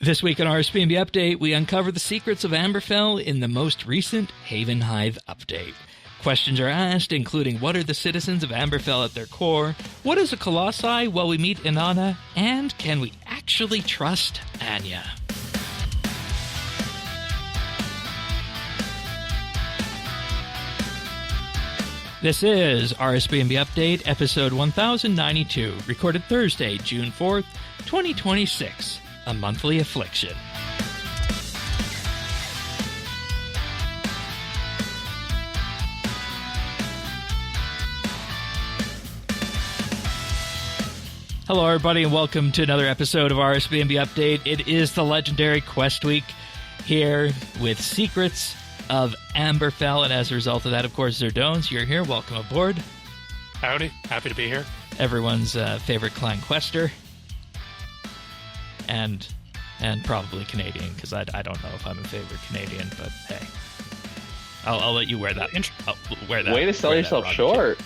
This week on RSBANDB Update, we uncover the secrets of Amberfell in the most recent Havenhythe update. Questions are asked, including what are the citizens of Amberfell at their core, what is a colossi while we meet Inanna, and can we actually trust Anya? This is RSBANDB Update, episode 1092, recorded Thursday, June 4th, 2026, a monthly affliction. Hello, everybody, and welcome to another episode of RSBANDB Update. It is the legendary Quest Week here with Secrets of Amberfell, and as a result of that, of course, Zerdones, you're here. Welcome aboard. Howdy. Happy to be here. Everyone's favorite clan quester. And probably Canadian, because I don't know if I'm a favorite Canadian, but hey. I'll let you wear that. I'll wear that. Way to sell yourself short.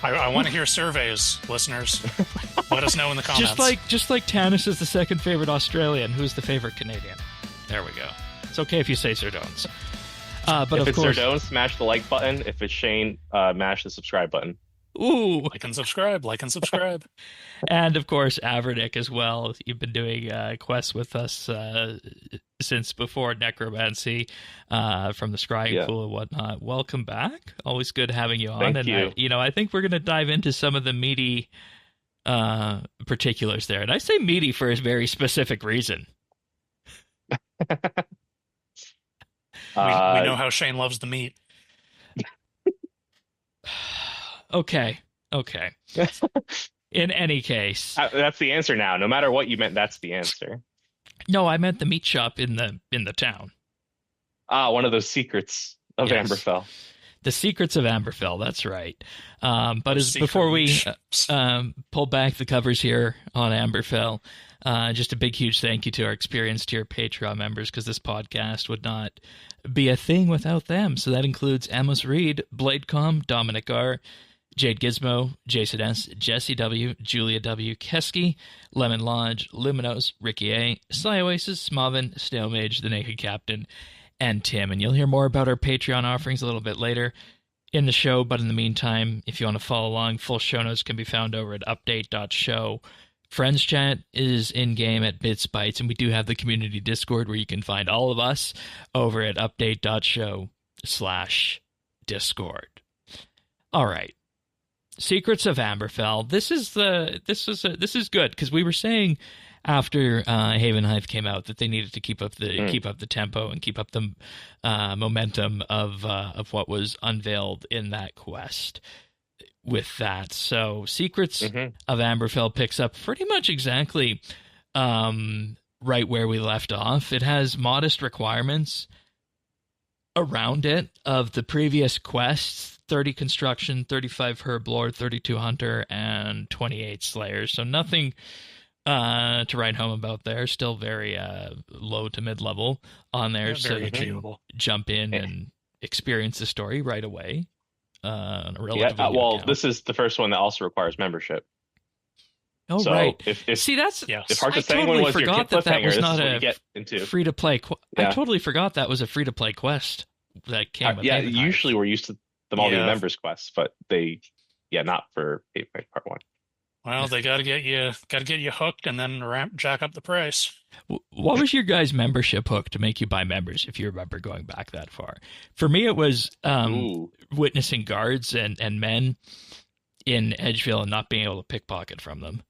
I want to hear surveys, listeners. Let us know in the comments. Just like Tanis is the second favorite Australian, who's the favorite Canadian? There we go. It's okay if you say Zerdones. But if of it's course, Zerdones, smash the like button. If it's Shane, mash the subscribe button. Ooh. Like and subscribe. And of course, Havenhythe as well. You've been doing quests with us since before Necromancy from the Scrying Pool and whatnot. Welcome back. Always good having you on. Thank you. I think we're going to dive into some of the meaty particulars there. And I say meaty for a very specific reason. We know how Shane loves the meat. Okay. In any case, that's the answer now. No matter what you meant, that's the answer. No, I meant the meat shop in the town. One of those secrets of Amberfell. The Secrets of Amberfell, that's right. Before we pull back the covers here on Amberfell, just a big, huge thank you to our experienced tier Patreon members, because this podcast would not be a thing without them. So that includes Amos Reed, Bladecom, Dominic R., Jade Gizmo, Jason S., Jesse W., Julia W., Kesky, Lemon Lodge, Luminos, Ricky A., Sly Oasis, Smavin, Snail Mage, The Naked Captain, and Tim. And you'll hear more about our Patreon offerings a little bit later in the show. But in the meantime, if you want to follow along, full show notes can be found over at update.show. Friends chat is in-game at Bits Bytes, and we do have the community Discord where you can find all of us over at update.show/Discord. All right. Secrets of Amberfell. This is good, because we were saying after Havenhythe came out that they needed to keep up the tempo and keep up the momentum of what was unveiled in that quest. With that, so Secrets of Amberfell picks up pretty much exactly right where we left off. It has modest requirements around it of the previous quests: 30 construction, 35 herblord, 32 hunter, and 28 slayers. So nothing to write home about there. Still very low to mid-level on there. So you can jump in and experience the story right away. This is the first one that also requires membership. Oh, so right. If I totally forgot that was not a free-to-play quest. I totally forgot that was a free-to-play quest that came with Havenhythe. Usually we're used to them all being members quests, but not for part one. Well, they got to get you hooked and then jack up the price. What was your guys' membership hook to make you buy members, if you remember going back that far? For me, it was witnessing guards and men in Edgeville and not being able to pickpocket from them.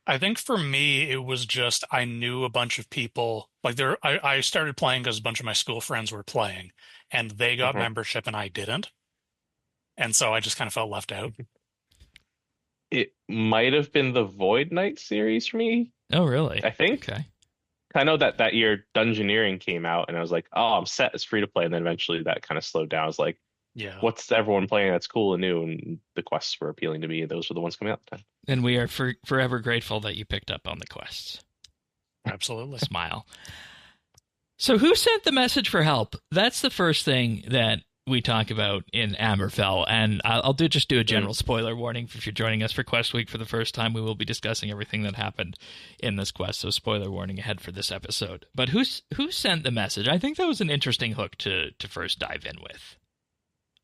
I think for me, it was just I knew a bunch of people. I started playing because a bunch of my school friends were playing, and they got membership and I didn't. And so I just kind of felt left out. It might have been the Void Knight series for me. Oh, really? I think. Okay. I know that year Dungeoneering came out, and I was like, oh, I'm set as free to play. And then eventually that kind of slowed down. I was like, what's everyone playing that's cool and new? And the quests were appealing to me. Those were the ones coming out at the time. And we are forever grateful that you picked up on the quests. Absolutely. Smile. So who sent the message for help? That's the first thing that we talk about in Amberfell, and I'll just do a general spoiler warning if you're joining us for Quest Week for the first time. We will be discussing everything that happened in this quest, so spoiler warning ahead for this episode. But who sent the message? I think that was an interesting hook to first dive in with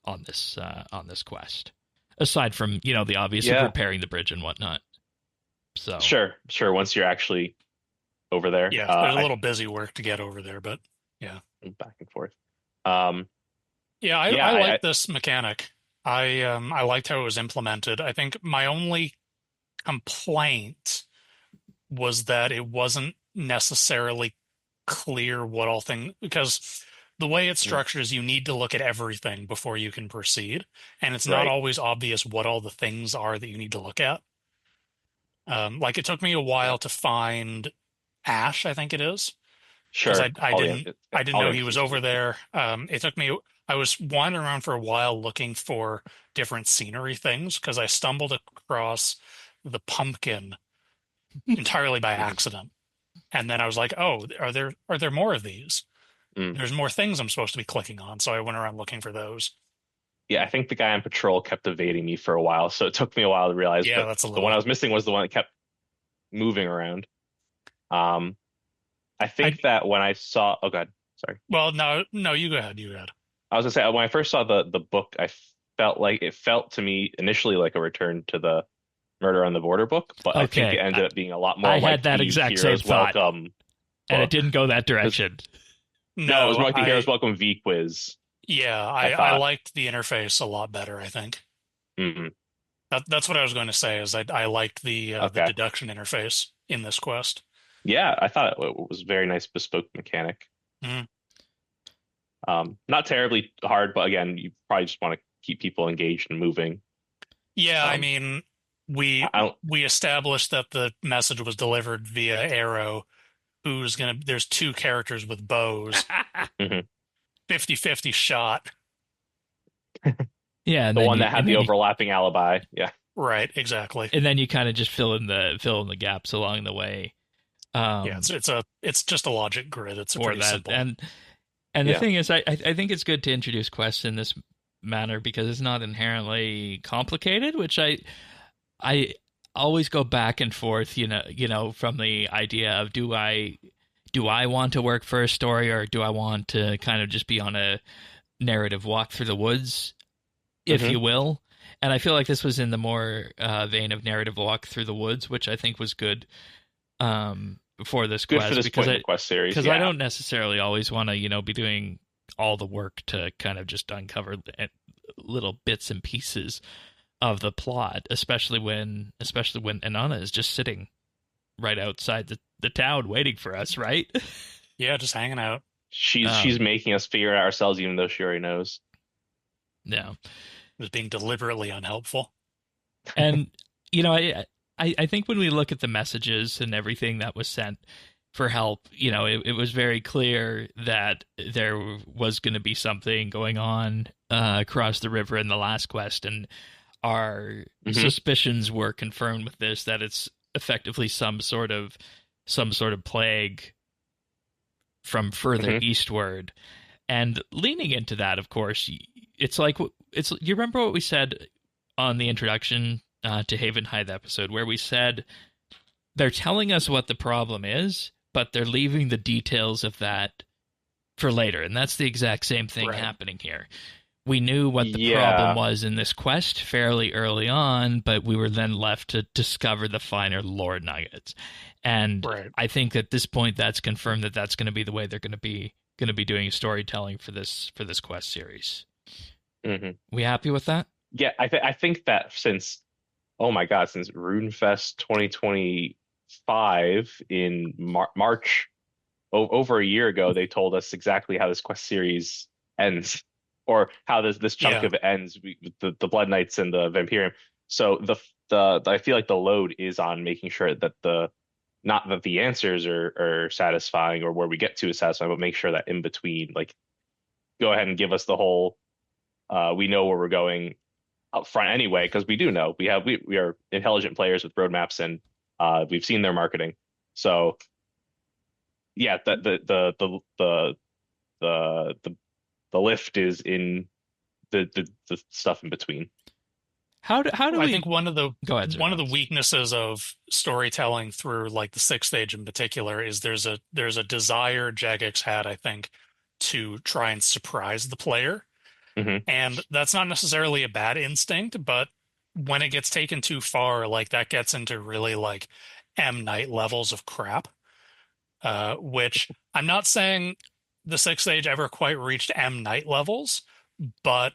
on this quest, aside from the obvious of repairing the bridge and whatnot. So sure. Once you're actually over there, there's a little busy work to get over there, but yeah, back and forth. I like this mechanic. I liked how it was implemented. I think my only complaint was that it wasn't necessarily clear what all things, because the way it's structured is you need to look at everything before you can proceed, and it's not always obvious what all the things are that you need to look at. Like it took me a while to find Ash, I think it is. Sure. I didn't know he was over there. It took me. I was wandering around for a while looking for different scenery things because I stumbled across the pumpkin entirely by accident, and then I was like, "Oh, are there more of these? There's more things I'm supposed to be clicking on." So I went around looking for those. Yeah, I think the guy on patrol kept evading me for a while, so it took me a while to realize. Yeah, but the one I was missing was the one that kept moving around. I think that when I saw, oh god, sorry. Well, no, you go ahead. I was gonna say when I first saw the book, I felt to me initially like a return to the Murder on the Border book, but I think it ended up being a lot more. I had that exact same thought, welcome, and it didn't go that direction. No, it was more like the Heroes Welcome V quiz. Yeah, I liked the interface a lot better. I think. Mm-hmm. That's what I was going to say. Is I liked the deduction interface in this quest. Yeah, I thought it was a very nice bespoke mechanic. Not terribly hard, but again, you probably just want to keep people engaged and moving. Yeah, I mean, we established that the message was delivered via arrow. There's two characters with bows. 50-50 shot. Yeah, the one that had the overlapping alibi. Yeah. Right, exactly. And then you kind of just fill in the gaps along the way. It's just a logic grid. It's pretty simple. And the thing is, I think it's good to introduce quests in this manner because it's not inherently complicated, which I always go back and forth, from the idea of do I want to work for a story or do I want to kind of just be on a narrative walk through the woods, if you will. And I feel like this was in the more vein of narrative walk through the woods, which I think was good for this quest. For this point in the quest series. Because I don't necessarily always want to, be doing all the work to kind of just uncover little bits and pieces of the plot, especially when Inanna is just sitting right outside the town waiting for us, right? Yeah, just hanging out. She's making us figure it out ourselves, even though she already knows. Yeah. Was being deliberately unhelpful. And, I think when we look at the messages and everything that was sent for help, it was very clear that there was going to be something going on across the river in the last quest, and our suspicions were confirmed with this, that it's effectively some sort of plague from further eastward. And leaning into that, of course, you remember what we said on the introduction to Havenhythe episode, where we said they're telling us what the problem is, but they're leaving the details of that for later. And that's the exact same thing happening here. We knew what the problem was in this quest fairly early on, but we were then left to discover the finer lore nuggets. And I think at this point that's confirmed that that's going to be the way they're going to be doing storytelling for this quest series. We happy with that? Yeah, I think that since RuneFest 2025 in March, over a year ago, they told us exactly how this quest series ends, or how this chunk of it ends, the Blood Knights and the Vampyre. So I feel like the load is on making sure that not that the answers are satisfying or where we get to is satisfying, but make sure that in between, like, go ahead and give us the whole we know where we're going up front anyway, because we do know we are intelligent players with roadmaps, and we've seen their marketing. So yeah, the lift is in the stuff in between. How do I we think one of the go ahead, one of the weaknesses of storytelling through like the sixth age in particular is there's a desire Jagex had, I think, to try and surprise the player. And that's not necessarily a bad instinct, but when it gets taken too far, like that gets into really like M. Night levels of crap. Which I'm not saying the sixth age ever quite reached M. Night levels, but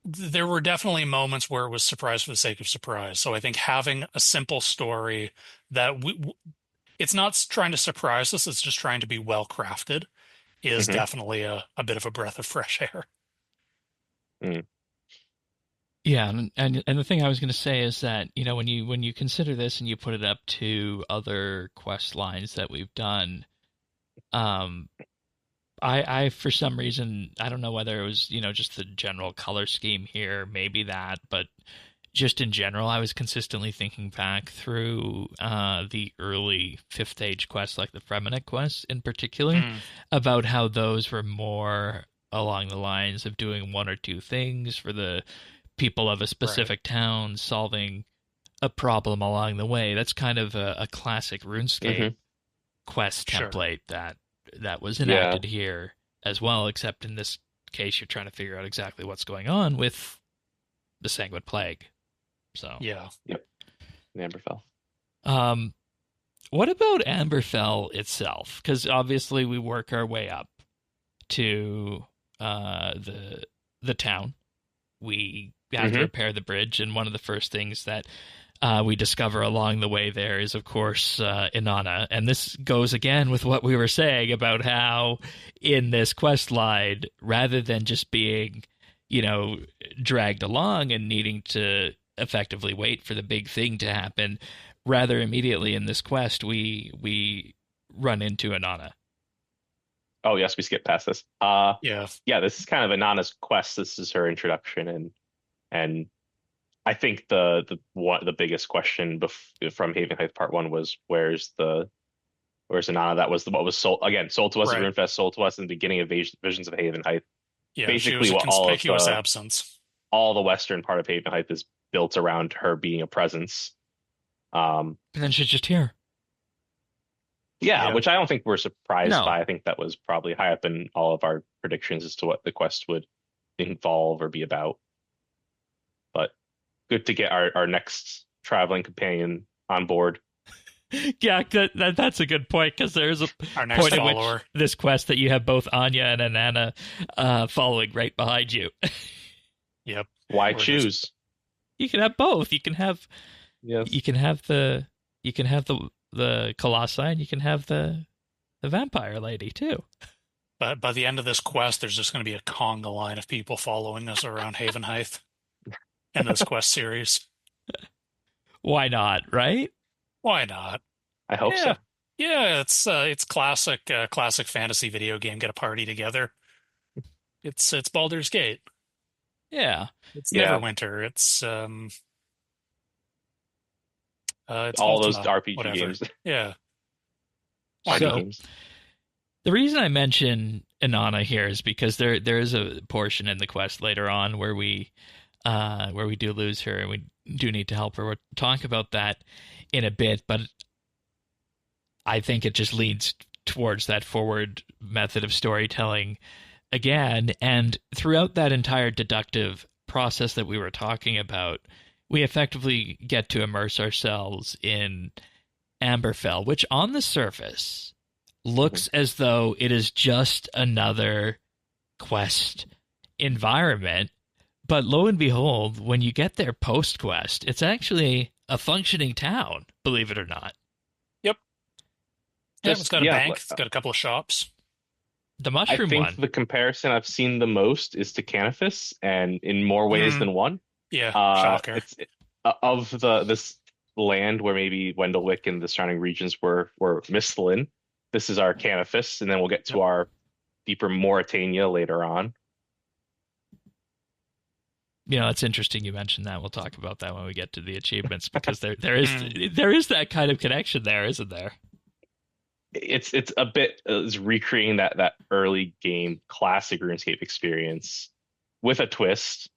there were definitely moments where it was surprise for the sake of surprise. So I think having a simple story that it's not trying to surprise us, it's just trying to be well crafted is definitely a bit of a breath of fresh air. Yeah, and the thing I was going to say is that, you know, when you consider this and you put it up to other quest lines that we've done, I for some reason, I don't know whether it was, you know, just the general color scheme here, maybe that, but just in general, I was consistently thinking back through the early fifth age quests, like the Fremennik quests in particular, about how those were more along the lines of doing one or two things for the people of a specific town, solving a problem along the way. That's kind of a classic RuneScape quest template that was enacted here as well, except in this case, you're trying to figure out exactly what's going on with the Sanguine Plague. So Yep. Amberfell. What about Amberfell itself? Because obviously we work our way up to the town. We have to repair the bridge, and one of the first things that we discover along the way there is, of course, Inanna. And this goes again with what we were saying about how in this quest line, rather than just being, you know, dragged along and needing to effectively wait for the big thing to happen, rather immediately in this quest, we run into Inanna. Oh, yes, we skipped past this. Yeah, this is kind of Inanna's quest. This is her introduction, and I think the biggest question from Havenhythe Part 1 was where's Inanna? That was what was sold to us at RuneFest, sold to us in the beginning of Visions of Havenhythe. Yeah, basically she was a conspicuous all absence. All the western part of Havenhythe is built around her being a presence. And then she's just here. Yeah, which I don't think we're surprised by. I think that was probably high up in all of our predictions as to what the quest would involve or be about. But good to get our next traveling companion on board. Yeah, that's a good point, because there's a point in which this quest that you have both Anya and Inanna following right behind you. Yep. Why choose? You can have both. You can have the colossi, and you can have the vampire lady too. But by the end of this quest, there's just going to be a conga line of people following us around Havenhythe in this quest series. Why not, right? Why not? I hope so. Yeah, it's classic fantasy video game. Get a party together. It's Baldur's Gate. Yeah. It's Neverwinter. It's all Ultima, those RPG whatever. games. Yeah. Games. The reason I mention Inanna here is because there is a portion in the quest later on where we do lose her, and we do need to help her. We'll talk about that in a bit, but I think it just leads towards that forward method of storytelling again. And throughout that entire deductive process that we were talking about, we effectively get to immerse ourselves in Amberfell, which on the surface looks as though it is just another quest environment. But lo and behold, when you get there post-quest, it's actually a functioning town, believe it or not. Yep. It's got a bank. It's got a couple of shops. The mushroom I think one. the comparison I've seen the most is to Canifis, and in more ways than one. Yeah, shocker. It's of this land where maybe Wendelwick and the surrounding regions were Mistlin. This is our Canifis, and then we'll get to our deeper Mauritania later on. You know, it's interesting you mentioned that. We'll talk about that when we get to the achievements, because there is that kind of connection there, isn't there? it's a bit is recreating that early game classic RuneScape experience with a twist.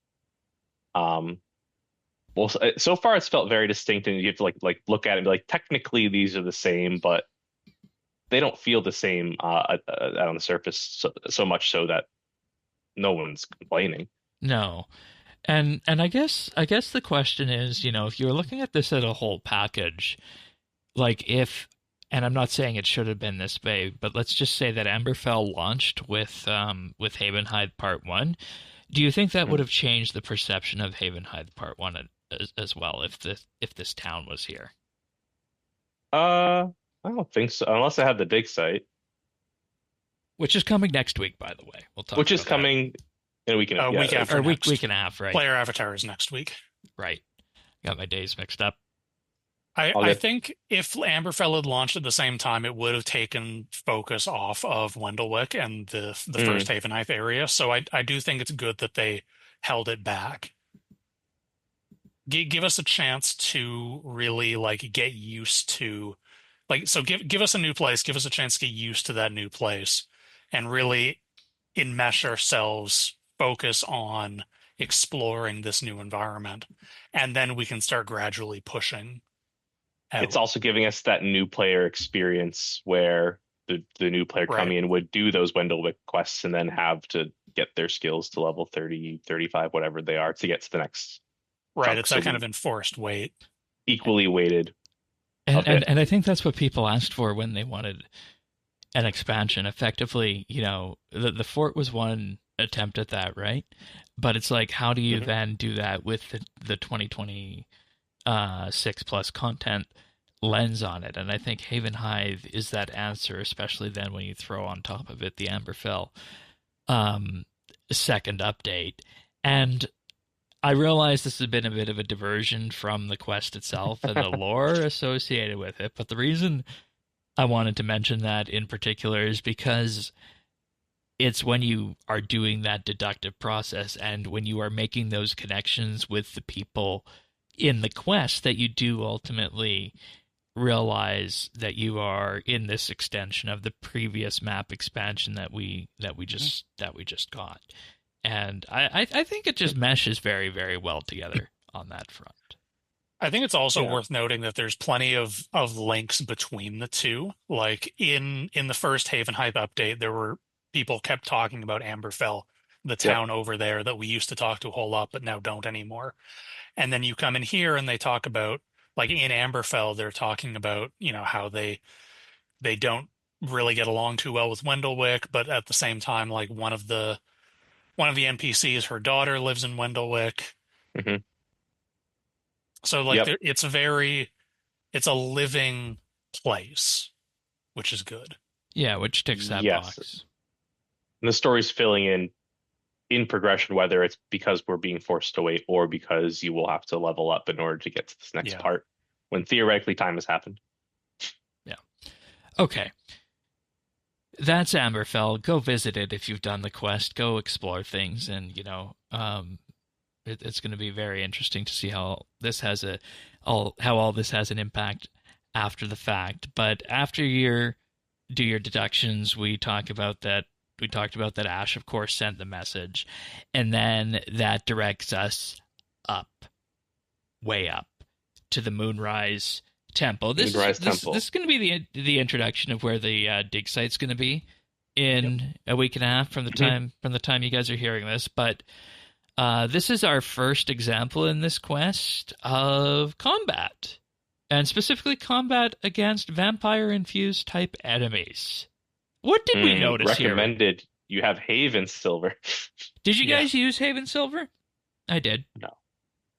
Well, so far it's felt very distinct, and you have to like look at it and be like, technically these are the same, but they don't feel the same on the surface so much so that no one's complaining. No. And I guess the question is, if you're looking at this as a whole package, like and I'm not saying it should have been this way, but let's just say that Amberfell launched with Havenhythe Part 1. Do you think that would have changed the perception of Havenhythe Part 1 as well if this town was here? I don't think so, unless I have the dig site. Which is coming next week, by the way. We'll talk. Which is coming in a week and a half. Week after week and a half, right? Player avatar is next week. Right. Got my days mixed up. I think if Amberfell had launched at the same time, it would have taken focus off of Wendlewick and the first Havenhythe area. So I do think it's good that they held it back. Give us a chance to really get used to, give us a new place, give us a chance to get used to that new place, and really enmesh ourselves, focus on exploring this new environment, and then we can start gradually pushing out. It's also giving us that new player experience where the new player coming in would do those Wendlewick quests and then have to get their skills to level 30, 35, whatever they are, to get to the next. Right, it's that kind of enforced weight. Equally weighted. And I think that's what people asked for when they wanted an expansion. Effectively, the fort was one attempt at that, right? But it's like, how do you then do that with the 2026 plus content lens on it? And I think Havenhythe is that answer, especially then when you throw on top of it the Amberfell second update. And I realize this has been a bit of a diversion from the quest itself and the lore associated with it, but the reason I wanted to mention that in particular is because it's when you are doing that deductive process and when you are making those connections with the people in the quest that you do ultimately realize that you are in this extension of the previous map expansion that we just got. And I think it just meshes very, very well together on that front. I think it's also worth noting that there's plenty of links between the two. Like in the first Havenhythe update, there were people kept talking about Amberfell, the town over there that we used to talk to a whole lot, but now don't anymore. And then you come in here and they talk about, like in Amberfell, they're talking about, how they don't really get along too well with Wendlewick, but at the same time, like one of the NPCs, her daughter lives in Wendlewick. Mm-hmm. So it's a living place, which is good. Yeah, which ticks that box. And the story's filling in progression, whether it's because we're being forced to wait or because you will have to level up in order to get to this next part when theoretically time has happened. Yeah. Okay. That's Amberfell. Go visit it if you've done the quest. Go explore things, and it's going to be very interesting to see how all this has an impact after the fact. But after you do your deductions, we talked about that Ash, of course, sent the message, and then that directs us way up to the Moonrise Temple. This is going to be the introduction of where the dig site's going to be in a week and a half from the time you guys are hearing this. But this is our first example in this quest of combat, and specifically combat against vampire-infused type enemies. What did we notice here? Recommended you have Haven Silver. Did you guys use Haven Silver? I did. No,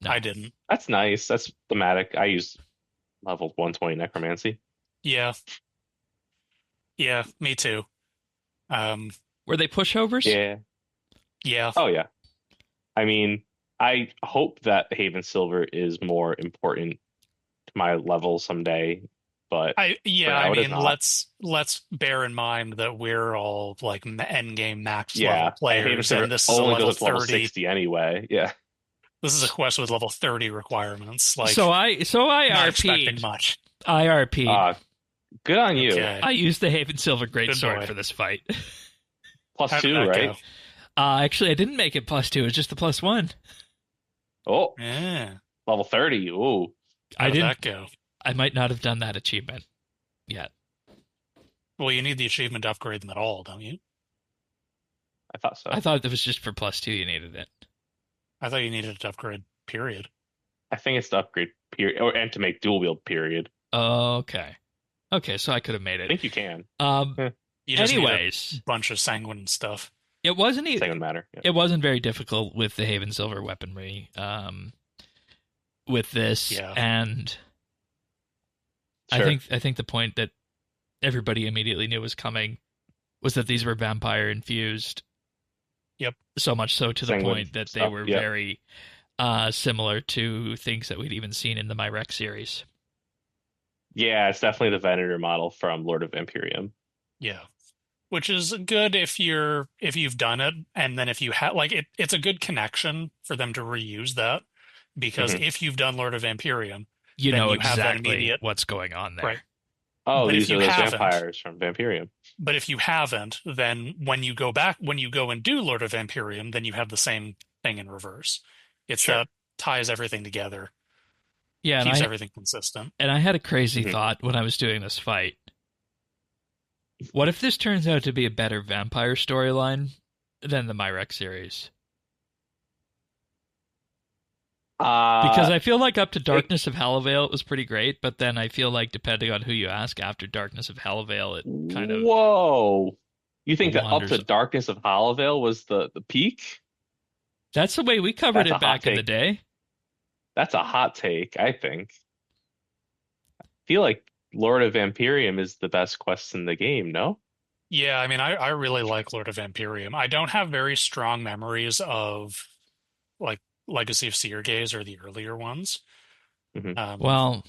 I didn't. That's nice. That's thematic. I used level 120 necromancy. Yeah, me too. Were they pushovers? Yeah. Oh yeah. I mean, I hope that Haven Silver is more important to my level someday. But I mean, let's bear in mind that we're all like end game max level players, and this is a level 30. 60 anyway. Yeah. This is a quest with level 30 requirements. Like, so I not RP'd. expecting much. I RP'd. Good on you. Okay. I used the Haven Silver Greatsword boy. for this fight. Plus How did 2, that right? go? Actually, I didn't make it plus 2. It was just the plus 1. Oh, Yeah. level 30. Ooh. How I did didn't. that go? I might not have done that achievement yet. Well, you need the achievement to upgrade them at all, don't you? I thought so. I thought it was just for plus 2 you needed it. I thought you needed it to upgrade, period. I think it's the upgrade period, and to make dual wield period. Okay. Okay, so I could have made I it. think you can. You just need Anyways, a bunch of sanguine stuff. it wasn't Second would matter. Yeah. it wasn't very difficult with the Haven Silver weaponry. With this, Yeah. and Sure. I think the point that everybody immediately knew was coming was that these were vampire infused. Yep. So much so to the Sanguine point that they stuff, were yep. very similar to things that we'd even seen in the Myrek series. Yeah, it's definitely the Venator model from Lord of Vampyrium. Yeah. Which is good if you've done it, and then if you have it's a good connection for them to reuse that, because if you've done Lord of Vampyrium, You then know you have that exactly immediate what's going on there. right. Oh, But these if are you those haven't- vampires from Vampyrium. But if you haven't, then when you go and do Lord of Vampyrium, then you have the same thing in reverse. It's Sure. that ties everything together, Yeah, keeps everything consistent. and I had a crazy Mhm. thought when I was doing this fight. What if this turns out to be a better vampire storyline than the Myrek series? Because I feel like up to Darkness of Havenhythe it was pretty great, but then I feel like depending on who you ask after Darkness of Havenhythe, it kind of Whoa. You think that up wanders. to Darkness of Havenhythe was the peak? That's the way we covered That's a it back hot in the take. day. That's a hot take, I think. I feel like Lord of Vampyrium is the best quest in the game, no? Yeah, I mean, I really like Lord of Vampyrium. I don't have very strong memories of like Legacy of Seergaze or the earlier ones. Mhm. Well,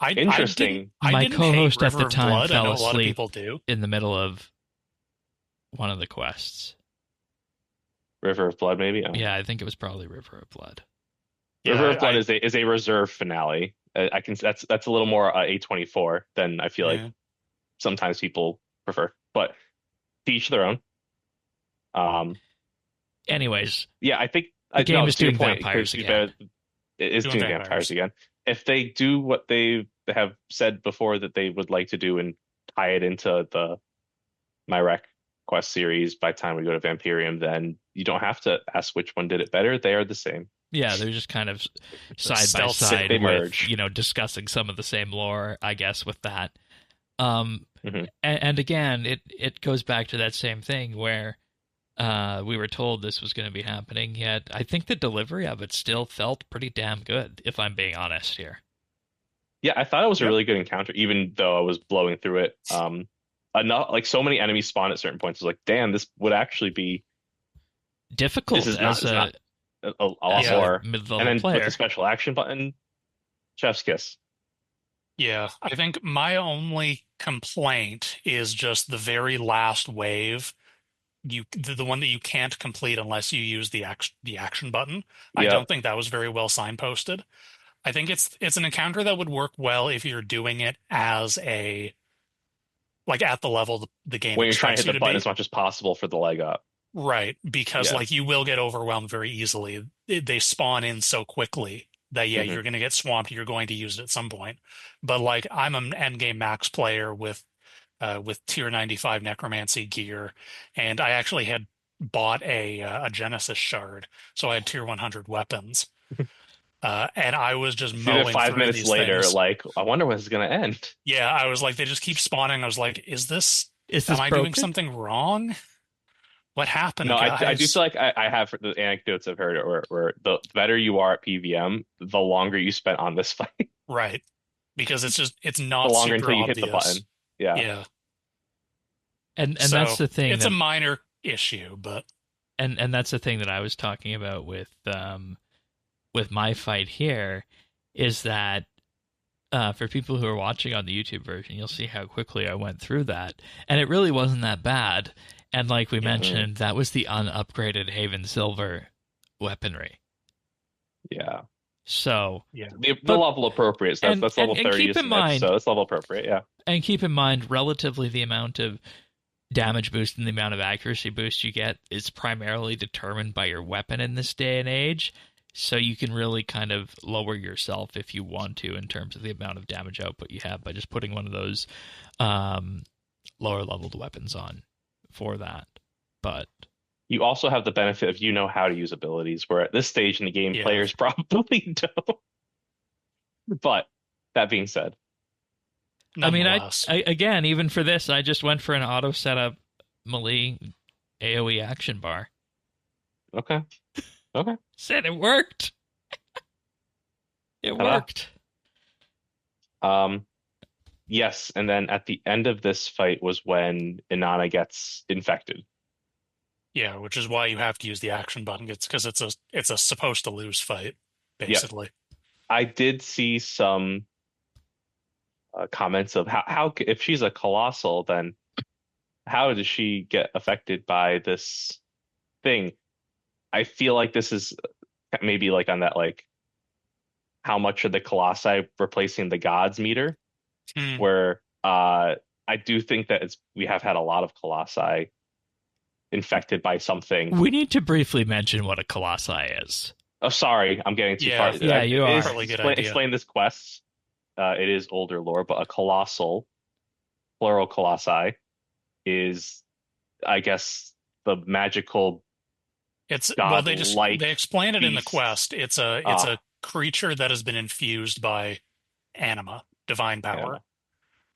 Interesting. my didn't co-host hate at River the of time Blood. I fell know a lot of asleep people do. in the middle of one of the quests. River of Blood, maybe? Oh. Yeah, I think it was probably River of Blood. River Yeah, of Blood is a reserve finale. I can that's a little more A24 than I feel like Yeah. sometimes people prefer. But to each their own. Anyways, Yeah, I think the game is to your doing point, vampires Chris, again. it is Doing doing vampires. vampires again. If they do what they have said before that they would like to do and tie it into the Myrek quest series by the time we go to Vampyrium, then you don't have to ask which one did it better. They are the same. yeah, they're just kind of side by stealth side they with, merge. discussing some of the same lore, I guess, with that. Mhm. And again, it goes back to that same thing where we were told this was going to be happening, yet I think the delivery of it still felt pretty damn good, if I'm being honest here. Yeah, I thought it was a Yep. really good encounter, even though I was blowing through it. Enough like so many enemies spawn at certain points. I was like, damn, this would actually be Difficult this is as not a lot as a more. mid-level And then player. with the special action button, chef's kiss. Yeah, I think my only complaint is just the very last wave. The one that you can't complete unless you use the action button. I Yep. don't think that was very well signposted. I think it's an encounter that would work well if you're doing it as a at the level the game When you're trying to expects hit you the button be. as much as possible for the leg up. Right, because Yes. you will get overwhelmed very easily. They spawn in so quickly that Mhm. you're going to get swamped. You're going to use it at some point. But I'm an endgame max player with tier 95 necromancy gear, and I actually had bought a Genesis shard, so I had tier 100 weapons. And I was just See that mowing 5 through minutes these later, things. like, I wonder when this is gonna end. Yeah, I was like, they just keep spawning. I was like, Is this am I doing broken? something wrong? What happened, No, guys? I do feel like I have the anecdotes I've heard where the better you are at PVM, the longer you spent on this fight. Right. Because it's The not longer super until you obvious. hit the button. Yeah. Yeah. And So, that's the thing. It's a minor issue, but and that's the thing that I was talking about with my fight here, is that for people who are watching on the YouTube version, you'll see how quickly I went through that, and it really wasn't that bad. And like we mentioned, that was the unupgraded Haven Silver weaponry. Yeah. So yeah, the level appropriate. So that's level 30. Keep in mind, so that's level appropriate. Yeah. And keep in mind, relatively, the amount of damage boost and the amount of accuracy boost you get is primarily determined by your weapon in this day and age. So you can really kind of lower yourself if you want to in terms of the amount of damage output you have by just putting one of those lower leveled weapons on for that. But you also have the benefit of how to use abilities, where at this stage in the game, players probably don't. But that being said, I mean, I again, even for this, I just went for an auto setup melee AoE action bar. Okay. Said it worked. It worked. Yes, and then at the end of this fight was when Inanna gets infected. Yeah, which is why you have to use the action button. It's because it's a supposed to lose fight, basically. Yep. I did see some comments of how if she's a colossal, then how does she get affected by this thing? I feel like this is maybe like on that like how much of the colossi replacing the gods meter, where I do think that we have had a lot of colossi infected by something. We need to briefly mention what a colossi is. Oh, sorry, I'm getting too far. Yeah, you are. Explain this quest. It is older lore, but a colossal, plural colossi, is, I guess, the magical. They explain it in the quest. It's a creature that has been infused by anima, divine power. Yeah.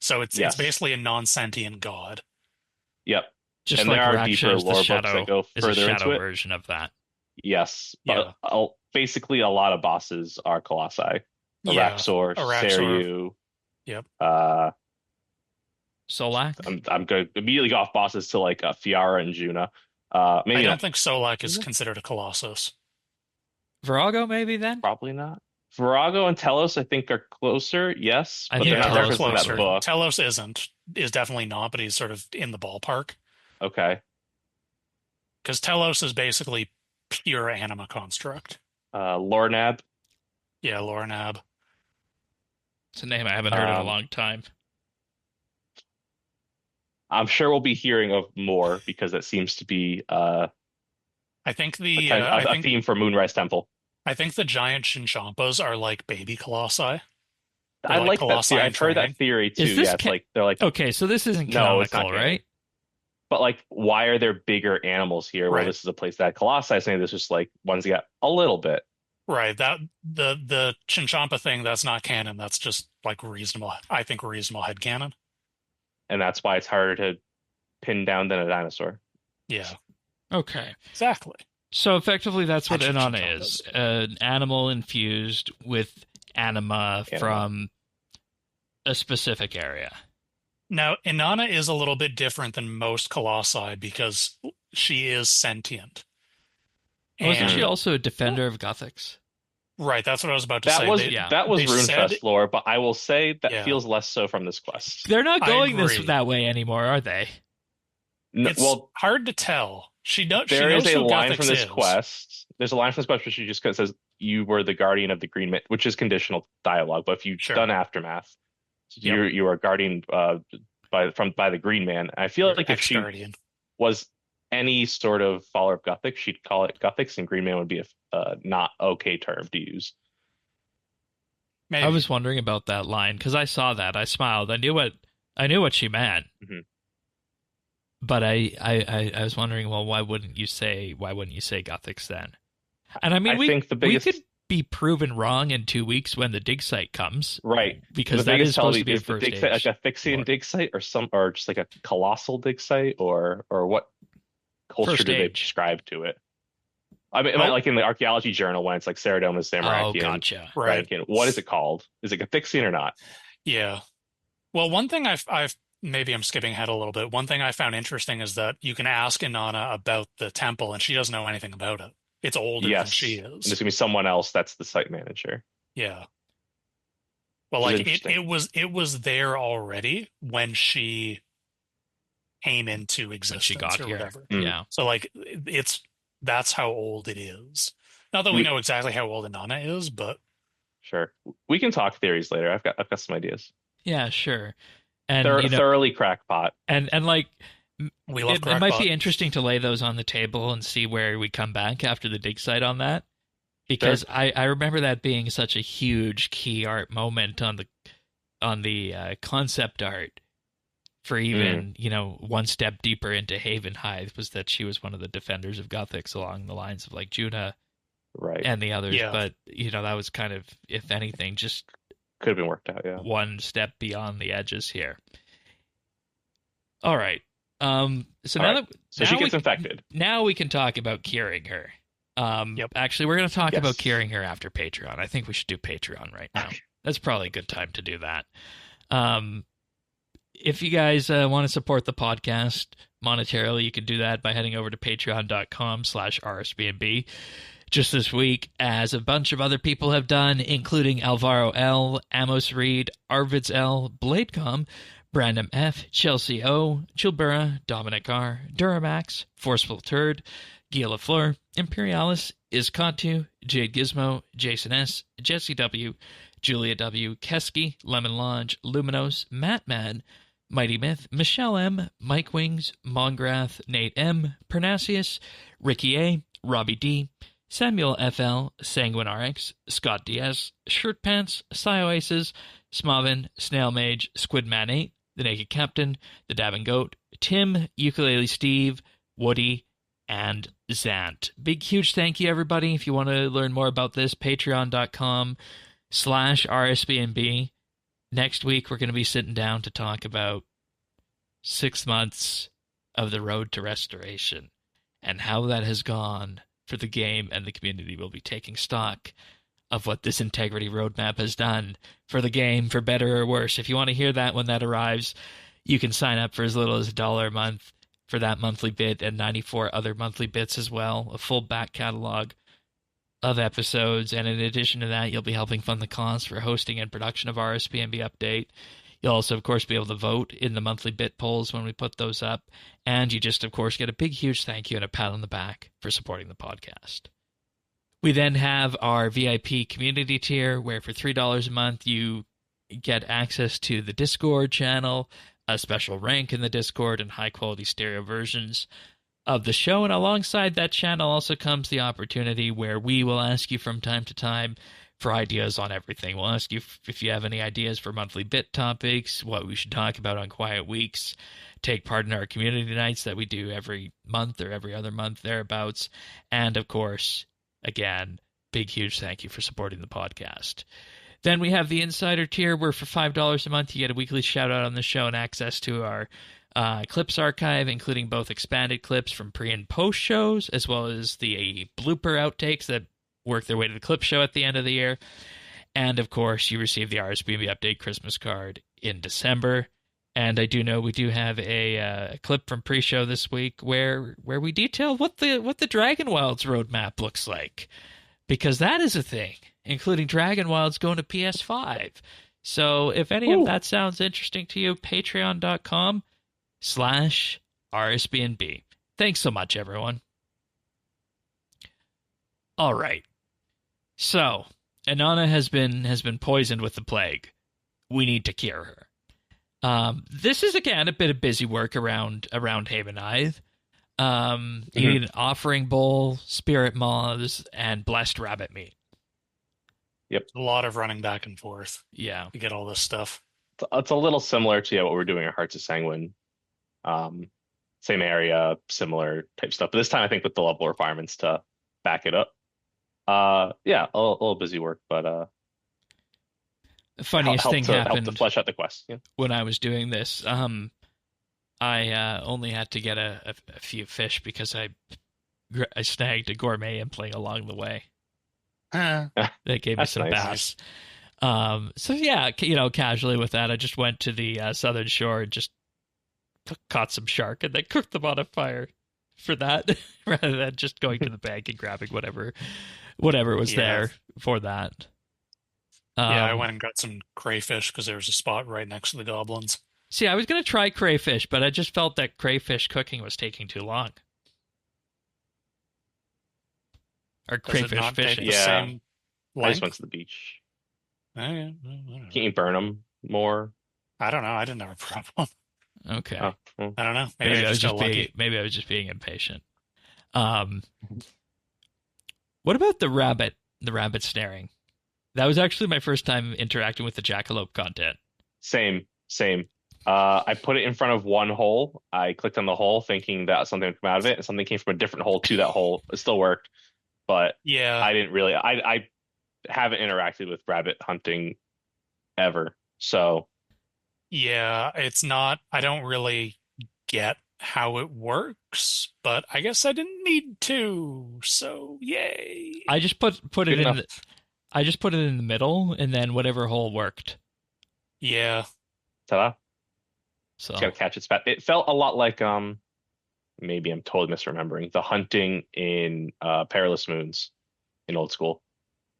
So it's basically a non-sentient god. Yep. Just and like there are deeper lore books that go further into it. Version of that. Yes, but basically a lot of bosses are colossi. Araxor, Seiryu. Yep. Solak. I'm going to immediately go off bosses to like Fiara and Juna. Maybe I don't think Solak is considered a colossus. Virago, maybe then? Probably not. Virago and Telos, I think, are closer. Yes, but they're closer. Telos is definitely not, but he's sort of in the ballpark. Okay. Because Telos is basically pure anima construct. Lornab. Yeah, Lornab. It's a name I haven't heard in a long time. I'm sure we'll be hearing of more because it seems to be I think a theme for Moonrise Temple. I think the giant Chinchampas are like baby colossi. I like that theory. I've heard that theory too. Yeah, it's like they're like okay, so this isn't canonical, right? But like, why are there bigger animals here? Right. Well, this is a place that colossi. Saying this is just like ones that got a little bit. Right. That the Chinchampa thing, that's not canon. That's just like reasonable. I think reasonable headcanon. And that's why it's harder to pin down than a dinosaur. Yeah. Okay. Exactly. So effectively, that's what Inanna is: an animal infused with anima from a specific area. Now, Inanna is a little bit different than most colossi because she is sentient. Wasn't she also a defender of Gothics? Right, that's what I was about to say. That was RuneFest lore, but I will say that feels less so from this quest. They're not going that way anymore, are they? No, it's hard to tell. There is a line from this quest. There's a line from this quest where she just says, "You were the guardian of the green man," which is conditional dialogue. But if you've done Aftermath, you are guardian by the green man. I feel like if she was any sort of follower of Gothic, she'd call it Gothics, and green man would be a not okay term to use. Maybe. I was wondering about that line because I saw that. I smiled. I knew what she meant. Mm-hmm. But I was wondering, well, why wouldn't you say Gothics then? And I mean, we could be proven wrong in 2 weeks when the dig site comes, right? Because that is supposed to be a first dig site, like a Thixian dig site, or just like a colossal dig site, or what culture do they prescribe to it? I mean, like in the archaeology journal when it's like Ceradoma, Samurai. Oh, gotcha. Right. What is it called? Is it a Thixian or not? Yeah. Well, one thing I've maybe I'm skipping ahead a little bit. One thing I found interesting is that you can ask Inanna about the temple, and she doesn't know anything about it. It's older than she is. And there's gonna be someone else that's the site manager. Yeah. Well, like it was there already when she came into existence she got or here. Whatever. Yeah. So like that's how old it is. Not that we know exactly how old Inanna is, but Sure. We can talk theories later. I've got some ideas. Yeah, sure. And Thoroughly crackpot. And like we love it might be interesting to lay those on the table and see where we come back after the dig site on that. Because Sure. I remember that being such a huge key art moment on the concept art for even, one step deeper into Havenhythe, was that she was one of the defenders of Gothics along the lines of like Juna Right. and the others. Yeah. But, that was kind of, if anything, just could have been worked out, yeah. one step beyond the edges here. All right. So she gets infected. Now we can talk about curing her. Yep. Actually, we're going to talk about curing her after Patreon. I think we should do Patreon right now. That's probably a good time to do that. If you guys want to support the podcast monetarily, you can do that by heading over to patreon.com/RSBANDB. Just this week, as a bunch of other people have done, including Alvaro L., Amos Reed, Arvids L., Bladecom, Brandon F., Chelsea O., Chilbura, Dominic R., Duramax, Forceful Turd, Gila Fleur, Imperialis, Iskantu, Jade Gizmo, Jason S., Jesse W., Julia W., Kesky, Lemon Lodge, Luminos, Matt Man, Mighty Myth, Michelle M., Mike Wings, Mongrath, Nate M., Pernasius, Ricky A., Robbie D., Samuel FL, Sanguine RX, Scott DS, Shirt Pants, Sioaces, Smavin, Snail Mage, Squidman 8, The Naked Captain, The Dabbing Goat, Tim, Ukulele Steve, Woody, and Zant. Big, huge thank you, everybody. If you want to learn more about this, patreon.com/RSBNB. Next week, we're going to be sitting down to talk about 6 months of the road to restoration and how that has gone for the game and the community. Will be taking stock of what this integrity roadmap has done for the game, for better or worse. If you want to hear that when that arrives, you can sign up for as little as $1 a month for that monthly bit and 94 other monthly bits as well, a full back catalog of episodes. And in addition to that, you'll be helping fund the cost for hosting and production of RSBANDBupdate. You'll also, of course, be able to vote in the monthly bit polls when we put those up. And you just, of course, get a big, huge thank you and a pat on the back for supporting the podcast. We then have our VIP community tier, where for $3 a month, you get access to the Discord channel, a special rank in the Discord, and high-quality stereo versions of the show. And alongside that channel also comes the opportunity where we will ask you from time to time for ideas on everything. We'll ask you if you have any ideas for monthly bit topics, what we should talk about on quiet weeks, take part in our community nights that we do every month or every other month, thereabouts. And, of course, again, big, huge thank you for supporting the podcast. Then we have the Insider tier, where for $5 a month, you get a weekly shout-out on the show and access to our clips archive, including both expanded clips from pre- and post-shows, as well as the blooper outtakes that work their way to the clip show at the end of the year. And, of course, you receive the RSBANDBupdate Christmas card in December. And I do know we do have a clip from pre-show this week where we detail what the Dragon Wilds roadmap looks like, because that is a thing, including Dragon Wilds going to PS5. So if any of that sounds interesting to you, patreon.com/RSBNB. Thanks so much, everyone. All right. So Inanna has been poisoned with the plague. We need to cure her. This is, again, a bit of busy work around Havenhythe. You need an offering bowl, spirit moths, and blessed rabbit meat. Yep. A lot of running back and forth. Yeah. To get all this stuff. It's a little similar to what we're doing at Hearts of Sanguine. Same area, similar type stuff. But this time, I think with the level requirements to back it up. Yeah, a little busy work, but the funniest thing happened to flesh out the quest. Yeah. When I was doing this. I only had to get a few fish because I snagged a gourmet impling along the way. That gave me some bass. So yeah, casually with that, I just went to the southern shore and just caught some shark and then cooked them on a fire for that, rather than just going to the bank and grabbing whatever was there for that. I went and got some crayfish because there was a spot right next to the goblins. See, I was going to try crayfish, but I just felt that crayfish cooking was taking too long. Or crayfish fishing. Yeah, I just went to the beach. Yeah, Can't you burn them more? I don't know. I didn't have a problem. Okay. Oh, well. I don't know. Maybe I just got lucky. Maybe I was just being impatient. What about the rabbit? The rabbit snaring. That was actually my first time interacting with the jackalope content. Same. I put it in front of one hole. I clicked on the hole thinking that something would come out of it, and something came from a different hole to that hole. It still worked, but Yeah, I didn't really. I haven't interacted with rabbit hunting ever, so yeah. It's not. I don't really get how it works, but I guess I didn't need to. So yay! I just put good it enough. I just put it in the middle, and then whatever hole worked. Yeah. Ta-da! So It's gotta catch its path. It felt a lot like maybe I'm totally misremembering the hunting in Perilous Moons in old school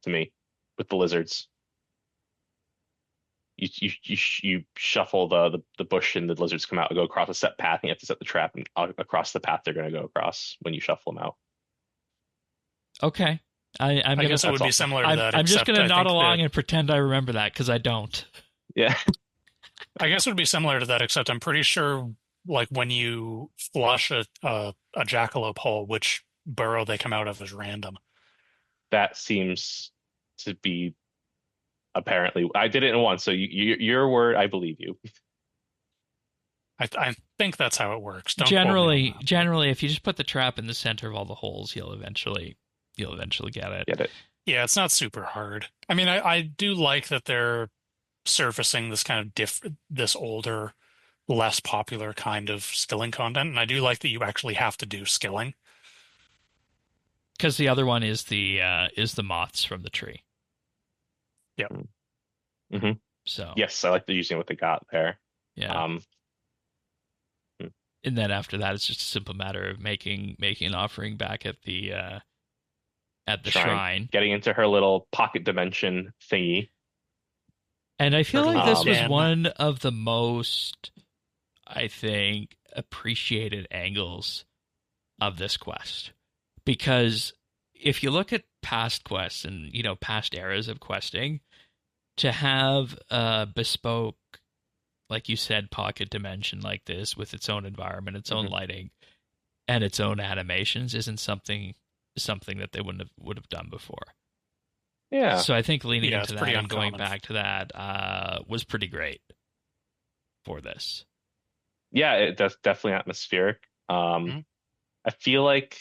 to me with the lizards. You shuffle the bush and the lizards come out and go across a set path, and you have to set the trap and across the path they're going to go across when you shuffle them out. okay. I guess it would be similar to that. I'm just except going to I nod think along that- and pretend I remember that because I don't. Yeah. I guess it would be similar to that, except I'm pretty sure, like when you flush a jackalope hole, which burrow they come out of is random. That seems to be apparently. I did it in one, so your word, I believe you. I think that's how it works. Don't quote me on that. Generally, if you just put the trap in the center of all the holes, you'll eventually get it. Get it? Yeah, it's not super hard. I mean, I do like that they're surfacing this kind of this older, less popular kind of skilling content, and I do like that you actually have to do skilling. Because the other one is the moths from the tree. Yep. Mm-hmm. So yes, I like the using what they got there. Yeah. And then after that, it's just a simple matter of making an offering back at the shrine. Getting into her little pocket dimension thingy. And I feel like this was Dan. one of the most, I think, appreciated angles of this quest. Because if you look at past quests and, past eras of questing, to have a bespoke, like you said, pocket dimension like this with its own environment, its own lighting, and its own animations isn't something that they would have done before. Yeah. So I think leaning into that and uncommon. going back to that was pretty great for this. Yeah, that's definitely atmospheric. I feel like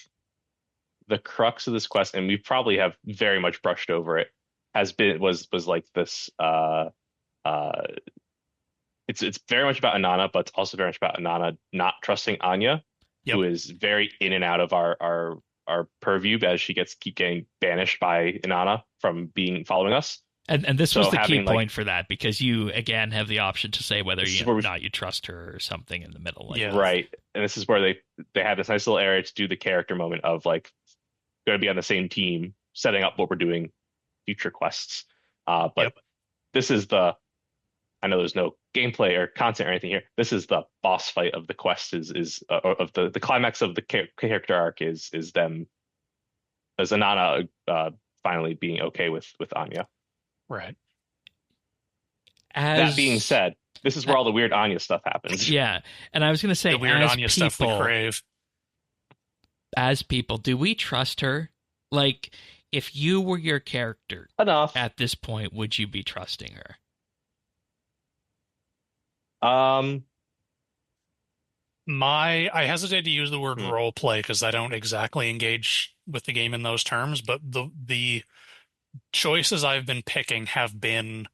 the crux of this quest, and we probably have very much brushed over it, was like this. It's very much about Inanna, but it's also very much about Inanna not trusting Anya, who is very in and out of our purview as she keep getting banished by Inanna from following us. And this was the key point for that, because you again have the option to say whether or not you trust her or something in the middle. Right. And this is where they have this nice little area to do the character moment of like going to be on the same team, setting up what we're doing future quests. But this is I know there's no gameplay or content or anything here. This is the boss fight of the quest is of the climax of the character arc is them as Inanna finally being okay with Anya. Right. That being said, this is where all the weird Anya stuff happens. Yeah, and I was going to say, the weird Anya stuff we crave. As people, do we trust her? Like, if you were your character enough at this point, would you be trusting her? I hesitate to use the word role play because I don't exactly engage with the game in those terms, but the choices I've been picking have been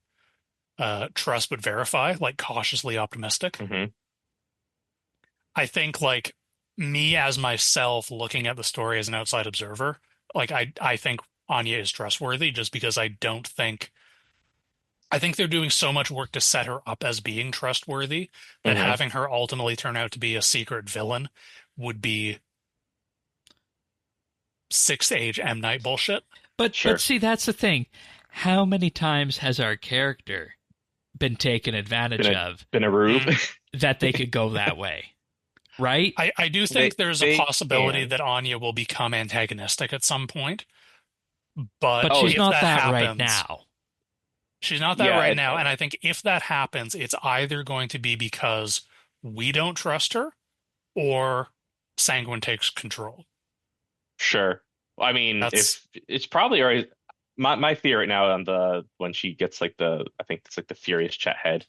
trust but verify, like cautiously optimistic. I think like me as myself looking at the story as an outside observer, like I think Anya is trustworthy just because I think they're doing so much work to set her up as being trustworthy that having her ultimately turn out to be a secret villain would be 6th Age M. Night bullshit. But see, that's the thing. How many times has our character been taken advantage of? Been a rube? That they could go that way. Right? I do think there's a possibility that Anya will become antagonistic at some point. But she's not that happens, right now. She's not that Yeah, right now, and I think if that happens, it's either going to be because we don't trust her or Sanguine takes control. sure. I mean, That's if it's probably already my theory right now on the when she gets like I think it's like the Furious Chet head,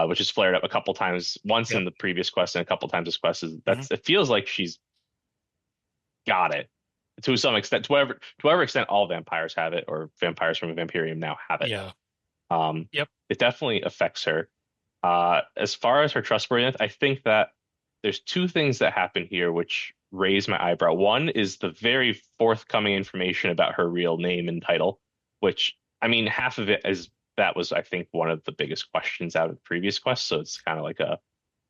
which is flared up a couple times, once in yep. the previous quest and a couple times this quest is Mhm. it feels like she's got it to some extent, to whatever extent all vampires have it, or vampires from a Vampyrium now have it. Yeah. Yep. It definitely affects her. As far as her trustworthiness, I think that there's two things that happen here which raise my eyebrow. One is the very forthcoming information about her real name and title, which, I mean, half of it is that was, I think, one of the biggest questions out of the previous quest. So it's kind of like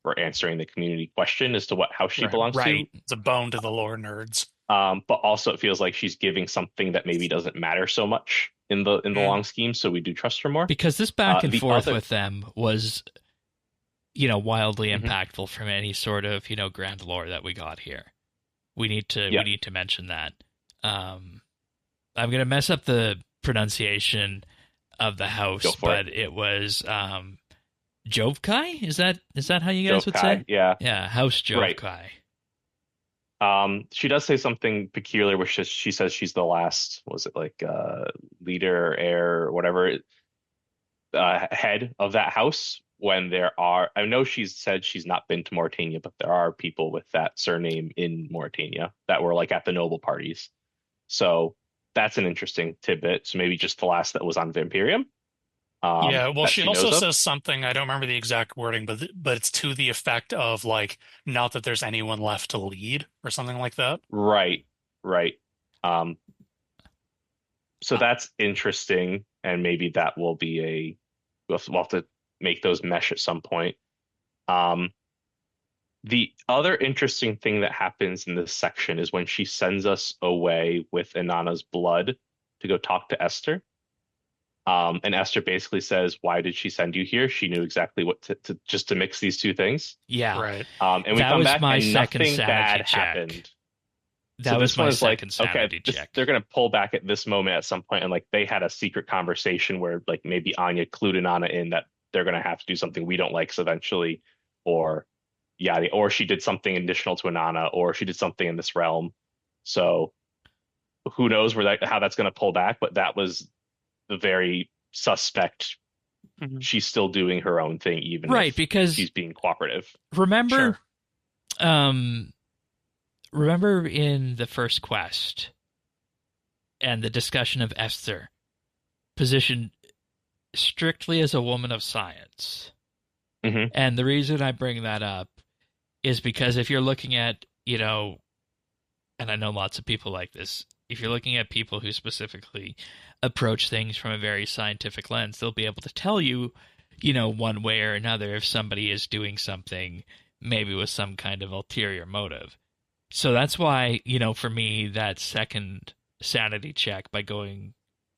we're answering the community question as to how she belongs right. to. It's a bone to the lore nerds. But also it feels like she's giving something that maybe doesn't matter so much in the long scheme. So we do trust her more. Because this back and forth with them was, wildly Mhm. impactful from any sort of, grand lore that we got here. We need to mention that. I'm gonna mess up the pronunciation of the house, but it was Jovkai? Is that how you guys would say? Yeah. Yeah, House Jovkai. Right. She does say something peculiar, which is she says she's the last, was it like leader, heir, or whatever, head of that house. When I know she's said she's not been to Mauritania, but there are people with that surname in Mauritania that were like at the noble parties. So that's an interesting tidbit. So maybe just the last that was on Vampyrium. Yeah, well, she also knows of. says something, I don't remember the exact wording, but it's to the effect of like, not that there's anyone left to lead or something like that. Right. So that's interesting, and maybe that will be we'll have to make those mesh at some point. The other interesting thing that happens in this section is when she sends us away with Inanna's blood to go talk to Esther. And Esther basically says, "Why did she send you here? She knew exactly what to just to mix these two things." Yeah, right. And we come back and nothing bad happened. That was my second sanity check. They're going to pull back at this moment at some point, and like they had a secret conversation where like maybe Anya clued Inanna in that they're going to have to do something we don't like eventually, or or she did something additional to Inanna, or she did something in this realm. So who knows how that's going to pull back? But that was the very suspect. Mhm. She's still doing her own thing, even if because she's being cooperative. Remember, remember in the first quest and the discussion of Esther, positioned strictly as a woman of science. Mm-hmm. And the reason I bring that up is because if you're looking at, and I know lots of people like this, if you're looking at people who specifically approach things from a very scientific lens, they'll be able to tell you, one way or another if somebody is doing something maybe with some kind of ulterior motive. So that's why, for me, that second sanity check by going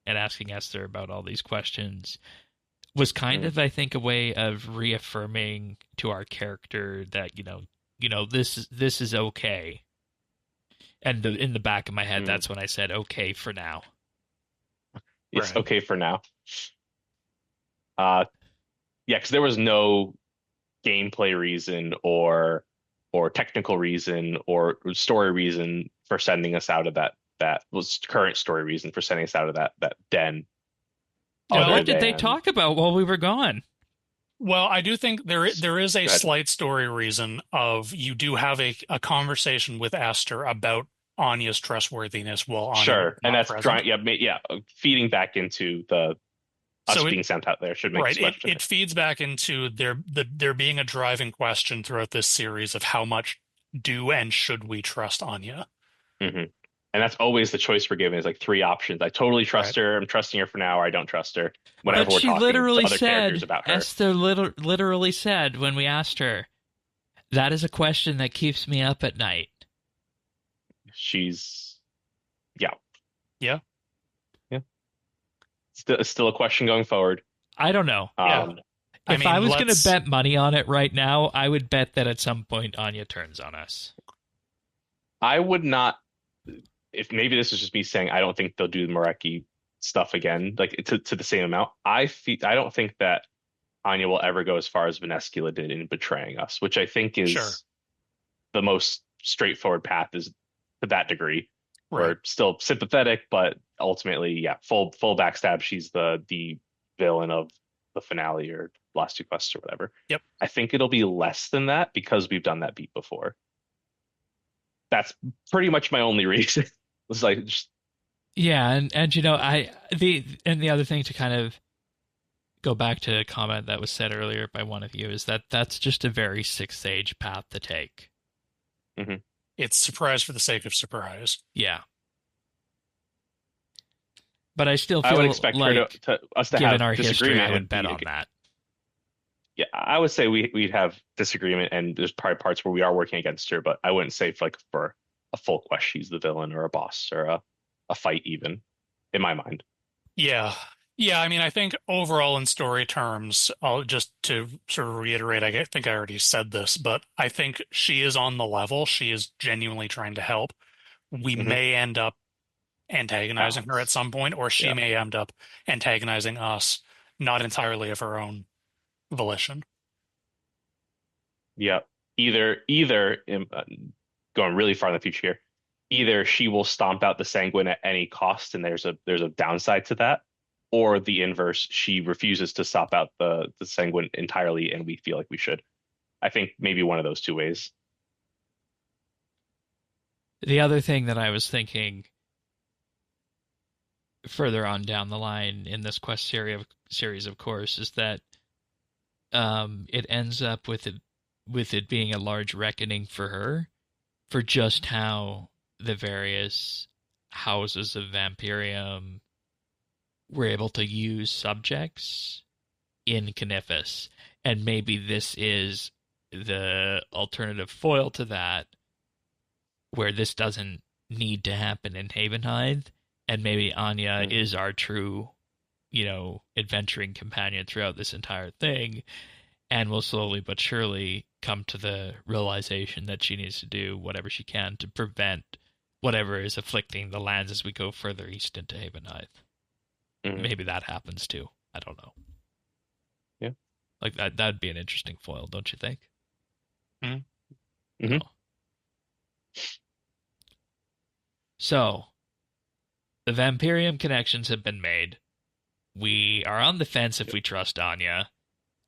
and asking Esther about all these questions was kind of, I think, a way of reaffirming to our character that, this is okay. And in the back of my head, that's when I said, okay for now. It's okay for now. Because there was no gameplay reason or technical reason or story reason for sending us out of that was current story reason for sending us out of that den. What did they talk about while we were gone? Well, I do think there is a slight story reason of you do have a conversation with Esther about Anya's trustworthiness while Anya and that's present. feeding back into us being sent out there should make right. It feeds back into there being a driving question throughout this series of how much do and should we trust Anya. Mm-hmm. And that's always the choice we're given is like three options. I totally trust her. I'm trusting her for now, or I don't trust her. Whenever we're talking to other characters about her. Esther literally said when we asked her, that is a question that keeps me up at night. She's, yeah. Still a question going forward. I don't know. If I was going to bet money on it right now, I would bet that at some point Anya turns on us. I would not. If maybe this is just me saying I don't think they'll do the Mareki stuff again, like to the same amount. I don't think that Anya will ever go as far as Venescula did in betraying us, which I think Sure. is the most straightforward path, is to that degree. Right. We're still sympathetic, but ultimately, yeah, full backstab. She's the villain of the finale or last two quests or whatever. Yep. I think it'll be less than that because we've done that beat before. That's pretty much my only reason. It's like just Yeah, and you know, the other thing to kind of go back to a comment that was said earlier by one of you is that that's just a very Sixth Age path to take. Mm-hmm. It's surprise for the sake of surprise. Yeah. But I still feel I would expect like, us to given have our history, disagreement. I would bet on that. Yeah, I would say we'd have disagreement, and there's probably parts where we are working against her, but I wouldn't say for a full quest she's the villain or a boss or a fight even, in my mind. Yeah. Yeah, I mean, I think overall in story terms, I'll just to sort of reiterate, I think I already said this, but I think she is on the level. She is genuinely trying to help. We Mhm. may end up antagonizing her at some point, or she Yeah. may end up antagonizing us, not entirely of her own volition. Yeah. Going really far in the future here, either she will stomp out the Sanguine at any cost, and there's a downside to that, or the inverse, she refuses to stop out the Sanguine entirely, and we feel like we should. I think maybe one of those two ways. The other thing that I was thinking further on down the line in this quest series, of course, is that it ends up with it being a large reckoning for her for just how the various houses of Vampyrium were able to use subjects in Coniferous. And maybe this is the alternative foil to that, where this doesn't need to happen in Havenhythe, and maybe Anya is our true, adventuring companion throughout this entire thing, and will slowly but surely come to the realization that she needs to do whatever she can to prevent whatever is afflicting the lands as we go further east into Havenhythe. Mm-hmm. Maybe that happens too. I don't know. Yeah. Like that'd be an interesting foil, don't you think? Mm-hmm. No. So, the Vampyrium connections have been made. We are on the fence if we trust Anya,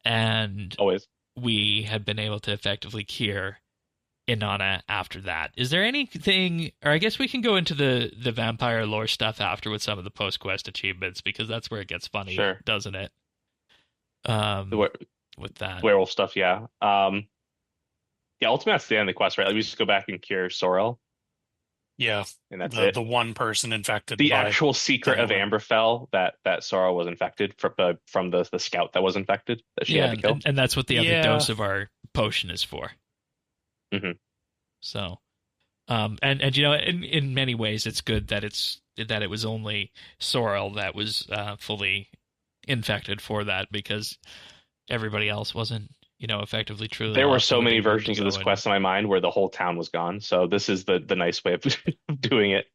and Always. we have been able to effectively cure Inanna after that. Is there anything, or I guess we can go into the vampire lore stuff after with some of the post-quest achievements, because that's where it gets funny, Sure. doesn't it? With that. Werewolf stuff, yeah. Yeah, ultimately that's the end of the quest, right? Like we just go back and cure Sorrel. Yeah, and that's it. The one person infected. The by actual secret of Sanguine. Amberfell that Sorrel was infected from the scout that was infected that she had to kill. And that's what the other dose of our potion is for. Mm-hmm. So, and in many ways, it's good that it was only Sorrel that was fully infected for that, because everybody else wasn't, effectively truly. There were so many versions of this quest in my mind where the whole town was gone. So this is the nice way of doing it.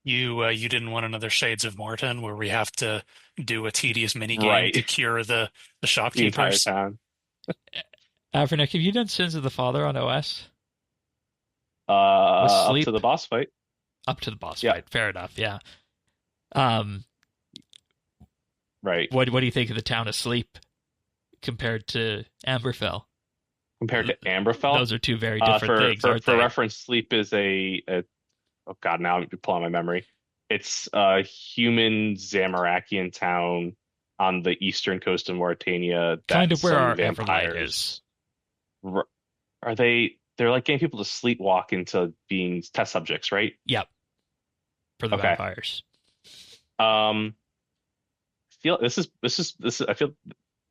You didn't want another Shades of Morton where we have to do a tedious minigame to cure the shopkeepers. The entire town. Avernick, have you done Sins of the Father on OS? Up to the boss fight. Up to the boss fight. Fair enough. Yeah. Right. What do you think of the town asleep compared to Amberfell? Compared to Amberfell, those are two very different things. For reference, Sleep is a oh god, now I'm pulling my memory. It's a human Zamorakian town on the eastern coast of Mauritania. Kind of where our vampires are. They're like getting people to sleepwalk into being test subjects, right? Yep. For the vampires. I feel this is I feel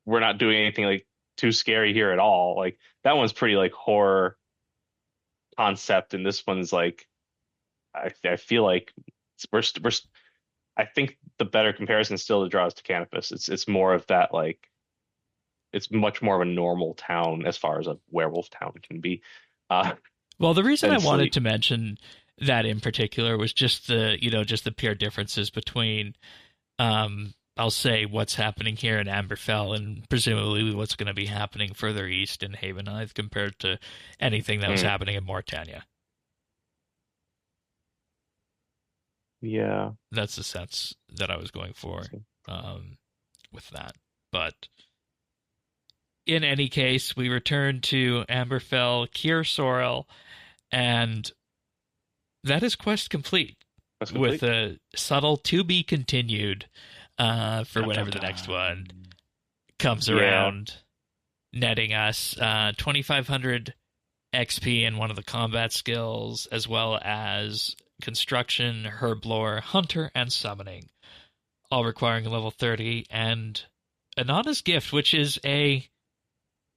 we're not doing anything like too scary here at all. Like that one's pretty like horror concept, and this one's like I feel like we're I think the better comparison still to draw us to Canopus. It's more of that, like it's much more of a normal town as far as a werewolf town can be. Well, the reason I wanted to mention that in particular was just the pure differences between, I'll say, what's happening here in Amberfell and presumably what's going to be happening further east in Havenhythe compared to anything that was happening in Montania. Yeah. That's the sense that I was going for with that. But in any case, we return to Amberfell, cure Sorrel, and that is quest complete. With a subtle to be continued for whenever the next one comes around, netting us 2,500 XP in one of the combat skills, as well as construction, herblore, hunter, and summoning, all requiring a level 30, and Inanna's gift, which is a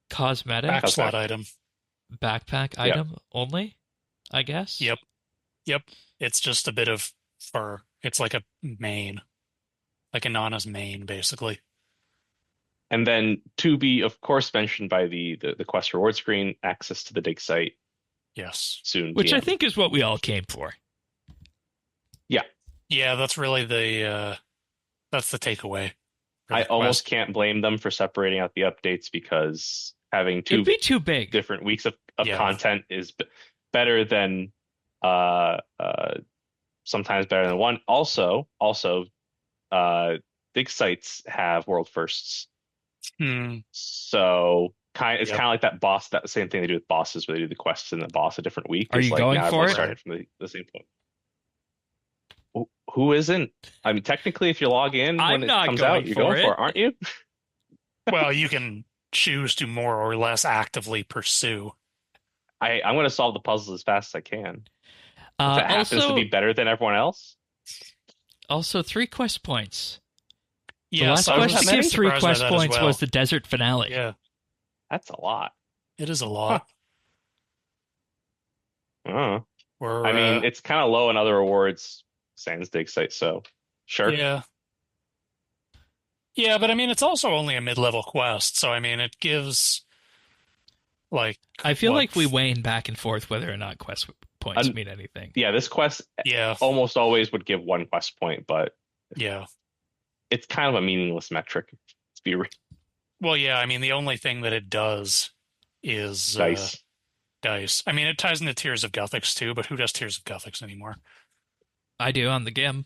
cosmetic backslot item. Backpack item only, I guess. Yep. It's just a bit of fur. It's like a mane. Like Inanna's mane, basically. And then to be, of course, mentioned by the quest reward screen, access to the dig site. Yes. Soon. Which I think is what we all came for. Yeah. Yeah, that's really that's the takeaway. I almost can't blame them for separating out the updates, because having It'd be too big. different weeks of content is better than sometimes better than one. Also, dig sites have world firsts. So it's kind of like that boss, that same thing they do with bosses, where they do the quests and the boss a different week. Are you going for it? Started from the same point. Who isn't? I mean, technically, if you log in when it comes out, you're going for it, aren't you? Well, you can choose to more or less actively pursue. I'm going to solve the puzzles as fast as I can. If it happens to be better than everyone else. Also, 3 quest points. Yeah, the last quest to give 3 quest points was the desert finale. Yeah. That's a lot. It is a lot. I mean, it's kind of low in other rewards, sans dig site, so sure. Yeah. Yeah, but I mean, it's also only a mid-level quest, so I mean, it gives, like... I feel like we wane back and forth whether or not quest points mean anything. Yeah, this quest almost always would give 1 quest point, but... Yeah. It's kind of a meaningless metric, to be real. Well, yeah, I mean, the only thing that it does is... Dice. I mean, it ties into Tears of Guthix, too, but who does Tears of Guthix anymore? I do on the GIM.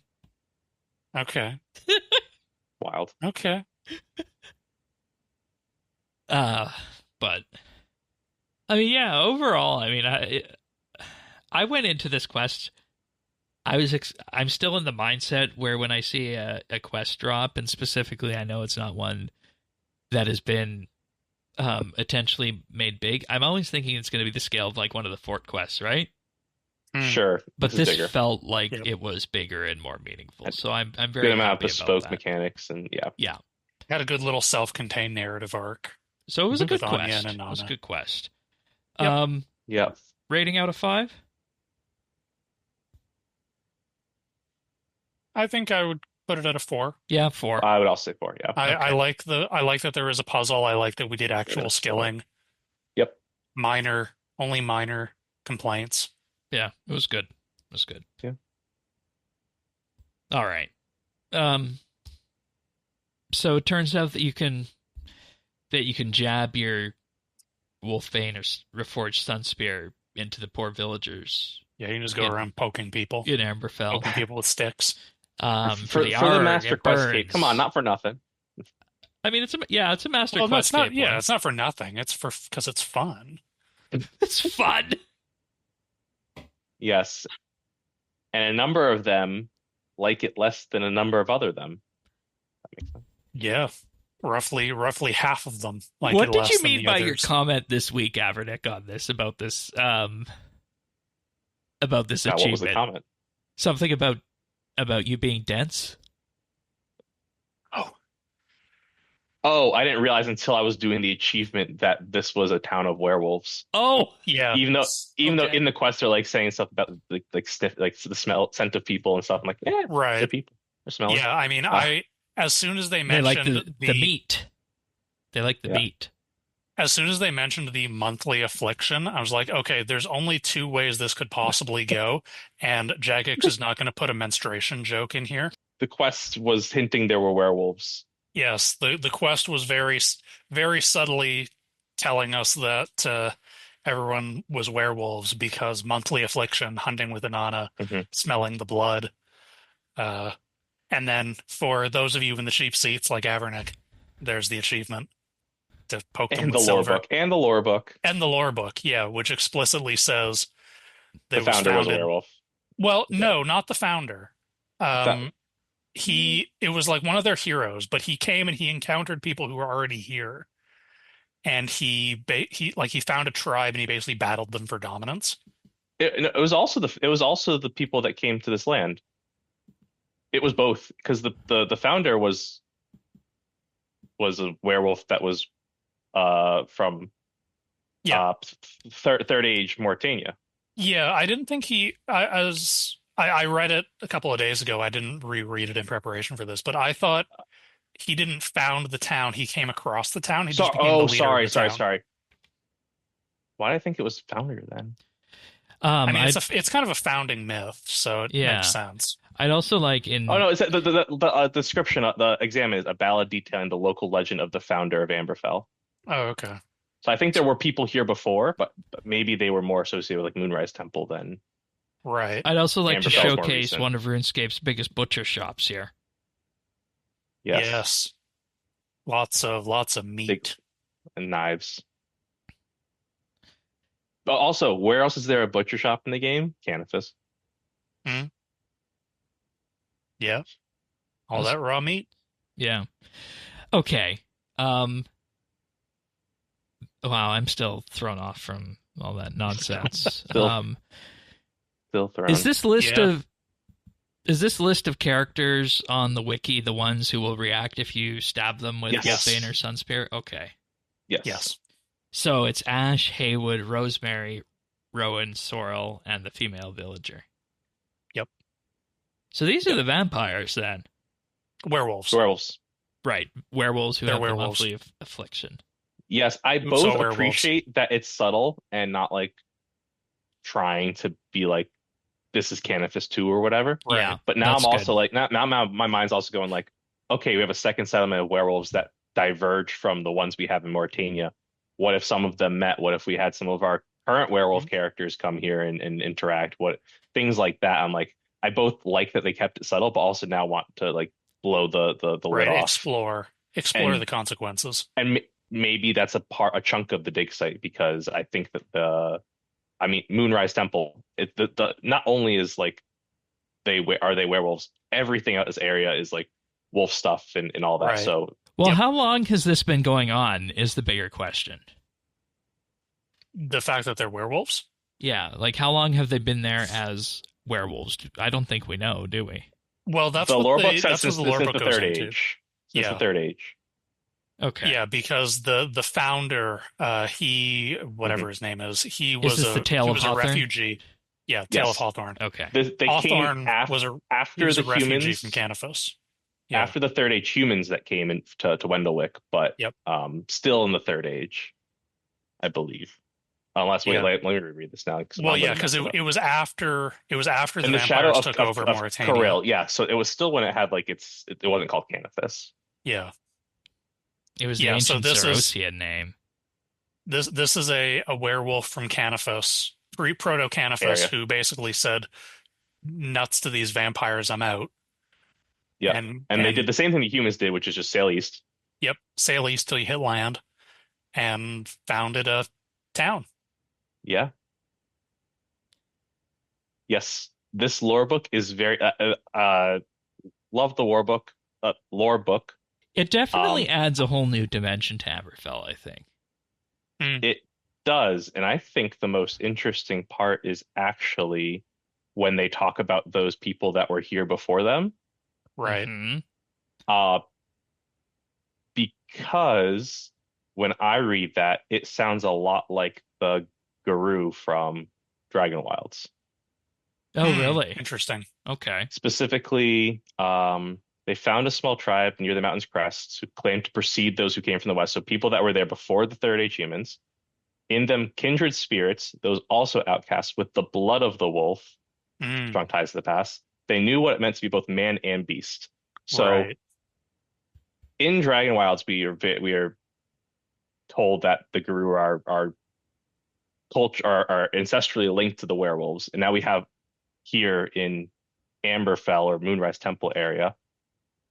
Okay. Wild. Okay. But I mean, yeah, overall, I mean, I went into this quest, I'm still in the mindset where when I see a quest drop, and specifically I know it's not one that has been potentially made big, I'm always thinking it's going to be the scale of like one of the fort quests, right? Sure. But this felt like it was bigger and more meaningful. So I'm very good amount of happy bespoke about mechanics, and yeah. Had a good little self-contained narrative arc. So it was a good Anya quest. and It was a good quest. Yep. Rating out of 5? I think I would put it at a 4. Yeah, 4. I would also say 4. Yeah. I like that there was a puzzle. I like that we did actual skilling. Yep. Only minor complaints. Yeah, it was good. It was good. Yeah. All right. So it turns out that you can jab your Wolfbane or Reforged Sunspear into the poor villagers. Yeah, you can just go around poking people. In Amberfell. Poking people with sticks. For the Master Quest Cape. Come on, not for nothing. I mean, it's a Master Quest Cape. Yeah, it's not for nothing. It's because it's fun. It's fun. Yes. And a number of them like it less than a number of other them. That makes sense. Yeah. Roughly half of them like what it less did you than mean the by others. your comment this week, Avernick, on this about this achievement? What was the comment? Something about you being dense? Oh, I didn't realize until I was doing the achievement that this was a town of werewolves. Oh, yeah. Even though in the quest they're like saying stuff about like sniff, like the scent of people and stuff. I'm like, yeah, right. The people are smelling. Yeah, I mean, as soon as they mentioned the meat, they like the meat. As soon as they mentioned the monthly affliction, I was like, okay, there's only two ways this could possibly go, and Jagex is not going to put a menstruation joke in here. The quest was hinting there were werewolves. Yes, the quest was very subtly telling us that everyone was werewolves because monthly affliction, hunting with Inanna, smelling the blood. And then for those of you in the cheap seats like Havenhythe, there's the achievement to poke them with silver. And the lore book. And the lore book, yeah, which explicitly says the founder was a werewolf. Well, no, not the founder. It was like one of their heroes, but he came and he encountered people who were already here. And he found a tribe and he basically battled them for dominance. It was also the people that came to this land. It was both, because the founder was a werewolf that was from third age Mauritania. Yeah, I didn't think I read it a couple of days ago. I didn't reread it in preparation for this, but I thought he didn't found the town. He came across the town. He just became the leader of the town. Sorry. Why did I think it was founder then? I mean, it's kind of a founding myth, so it makes sense. I'd also like in. Oh no! It's the description of the exam is a ballad detailing the local legend of the founder of Amberfell. Oh, okay. So I think there were people here before, but maybe they were more associated with like Moonrise Temple than. Right. I'd also like to showcase one of RuneScape's biggest butcher shops here. Yes. Lots of meat and knives. But also, where else is there a butcher shop in the game? Canifis. Yeah. All that raw meat. Yeah. Okay. Wow, I'm still thrown off from all that nonsense. Still thrown. Is this list of characters on the wiki the ones who will react if you stab them with Wolfbane or Sunspirit? Okay. Yes. So it's Ash, Haywood, Rosemary, Rowan, Sorrel, and the female villager. Yep. So these are the vampires then. Werewolves. Right. Werewolves who have the monthly affliction. Yes, I both appreciate that it's subtle and not like trying to be like this is Canifis 2 or whatever. Right. Yeah. But now I'm also like now my mind's also going like, okay, we have a second settlement of werewolves that diverge from the ones we have in Mauritania. What if some of them met? What if we had some of our current werewolf characters come here and interact? What things like that? I'm like, I both like that they kept it subtle, but also now want to like blow the lid off. Explore the consequences. And maybe that's a chunk of the dig site, because I think that Moonrise Temple, not only is like are they werewolves, everything out this area is like wolf stuff and all that. Right. So how long has this been going on is the bigger question. The fact that they're werewolves? Yeah, like how long have they been there as werewolves? I don't think we know, do we? Well, that's the lore book says since the third age. Since the third age. Okay. Yeah, because the founder, he whatever his name is, he was a refugee. Yeah, Tale of Hawthorne. Okay. They Hawthorne came after the refugee humans from Canifis. Yeah. After the third age humans that came in to Wendlewick, but still in the third age, I believe. Unless let me reread this now. Well, yeah, because it was after the vampires took over Mauritania. Sorrel, yeah. So it was still when it had like it wasn't called Canifis. Yeah. It was the ancient Sorosian name. This is a werewolf from Canifis, proto-Canifis, who basically said, nuts to these vampires, I'm out. Yeah, and they did the same thing the humans did, which is just sail east. Yep, sail east till you hit land, and founded a town. Yeah. Yes, this lore book is very. Love the lore book. It definitely adds a whole new dimension to Amberfell, I think. It does, and I think the most interesting part is actually when they talk about those people that were here before them. Right. Mm-hmm. Because when I read that, it sounds a lot like the Guru from Dragon Wilds. Oh, really? Interesting. Okay. Specifically, They found a small tribe near the mountain's crests who claimed to precede those who came from the west. So people that were there before the Third Age humans. In them, kindred spirits, those also outcasts with the blood of the wolf, strong ties to the past. They knew what it meant to be both man and beast. So in Dragon Wilds, we are told that the Gru are culture are ancestrally linked to the werewolves, and now we have here in Amberfell or Moonrise Temple area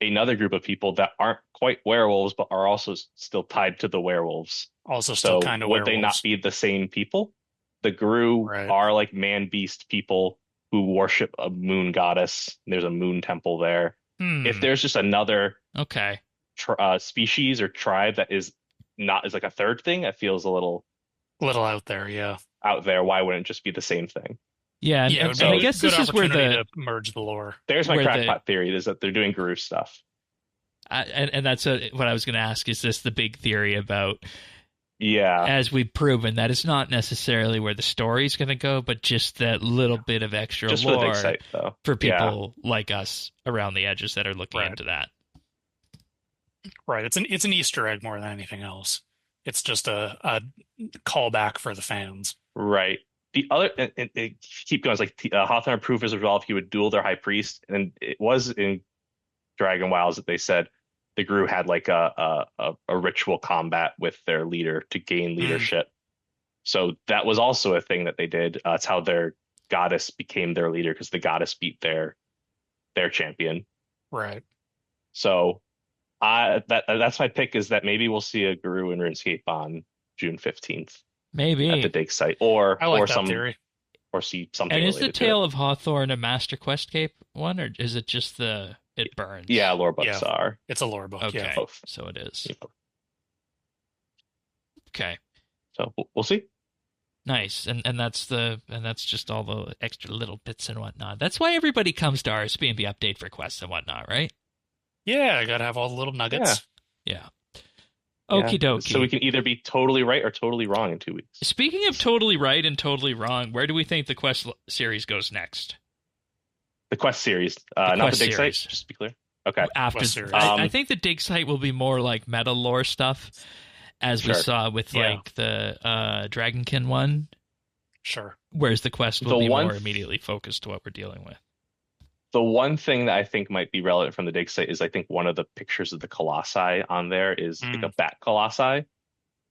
another group of people that aren't quite werewolves but are also still tied to the werewolves. Also still kind of would they not be the same people? The Gru are like man beast people who worship a moon goddess. There's a moon temple there. If there's just another species or tribe that is like a third thing, that feels a little out there, out there. Why wouldn't it just be the same thing? Yeah, and I guess this is where to merge the lore. There's my crackpot theory, is that they're doing Gru stuff. And that's what I was going to ask. Is this the big theory about? Yeah, as we've proven, that it's not necessarily where the story's going to go, but just that little bit of extra just lore for the dig site, though. For people like us around the edges that are looking into that. Right, it's an Easter egg more than anything else. It's just a callback for the fans. Right. The other, and keep going, it's like Hawthorne proved his resolve. He would duel their high priest, and it was in Dragon Wilds that they said the Gru had like a ritual combat with their leader to gain leadership. So that was also a thing that they did. It's how their goddess became their leader, because the goddess beat their champion. Right. So that's my pick, is that maybe we'll see a Gru in RuneScape on June 15th. Maybe at the dig site, or I like or that some theory. Or see something. And is the Tale of Hawthorne a Master Quest Cape one, or is it just it burns? Yeah, lore books are. It's a lore book. Okay, yeah. Both. So it is. Yeah. Okay. So we'll see. Nice, and that's just all the extra little bits and whatnot. That's why everybody comes to RSBANDB update for quests and whatnot, right? Yeah, I gotta have all the little nuggets. Yeah. Okie dokie. So we can either be totally right or totally wrong in 2 weeks. Speaking of totally right and totally wrong, where do we think the quest series goes next? The quest series, not the dig site, just to be clear. Okay. After, I think the dig site will be more like meta lore stuff, as we saw with like the Dragonkin one. Sure. Whereas the quest will be more immediately focused to what we're dealing with. The one thing that I think might be relevant from the dig site is I think one of the pictures of the colossi on there is like a bat colossi.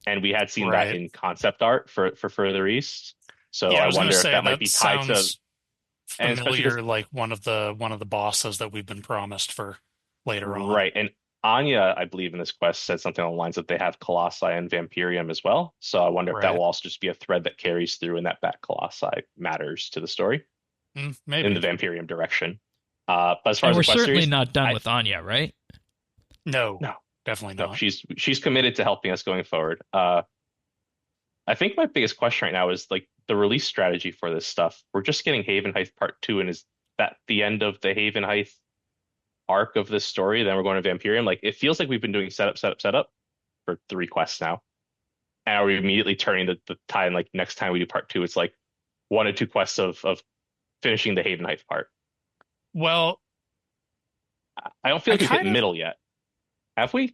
And we had seen that in concept art for Further East. So I wonder if that might be tied to familiar, like one of the bosses that we've been promised for later on. Right. And Anya, I believe in this quest, said something along the lines that they have colossi and vampyrium as well. So I wonder if that will also just be a thread that carries through, and that bat colossi matters to the story. Maybe in the vampyrium direction. But as far as we're the quest certainly series, not done with Anya, right? No, definitely not. No, she's committed to helping us going forward. I think my biggest question right now is like the release strategy for this stuff. We're just getting Havenhythe Part 2, and is that the end of the Havenhythe arc of this story? Then we're going to Vampyrium. Like, it feels like we've been doing setup for 3 quests now. And are we immediately turning the tide? And like next time we do Part 2, it's like 1 or 2 quests of finishing the Havenhythe part. Well, I don't feel like we've hit middle yet. Have we?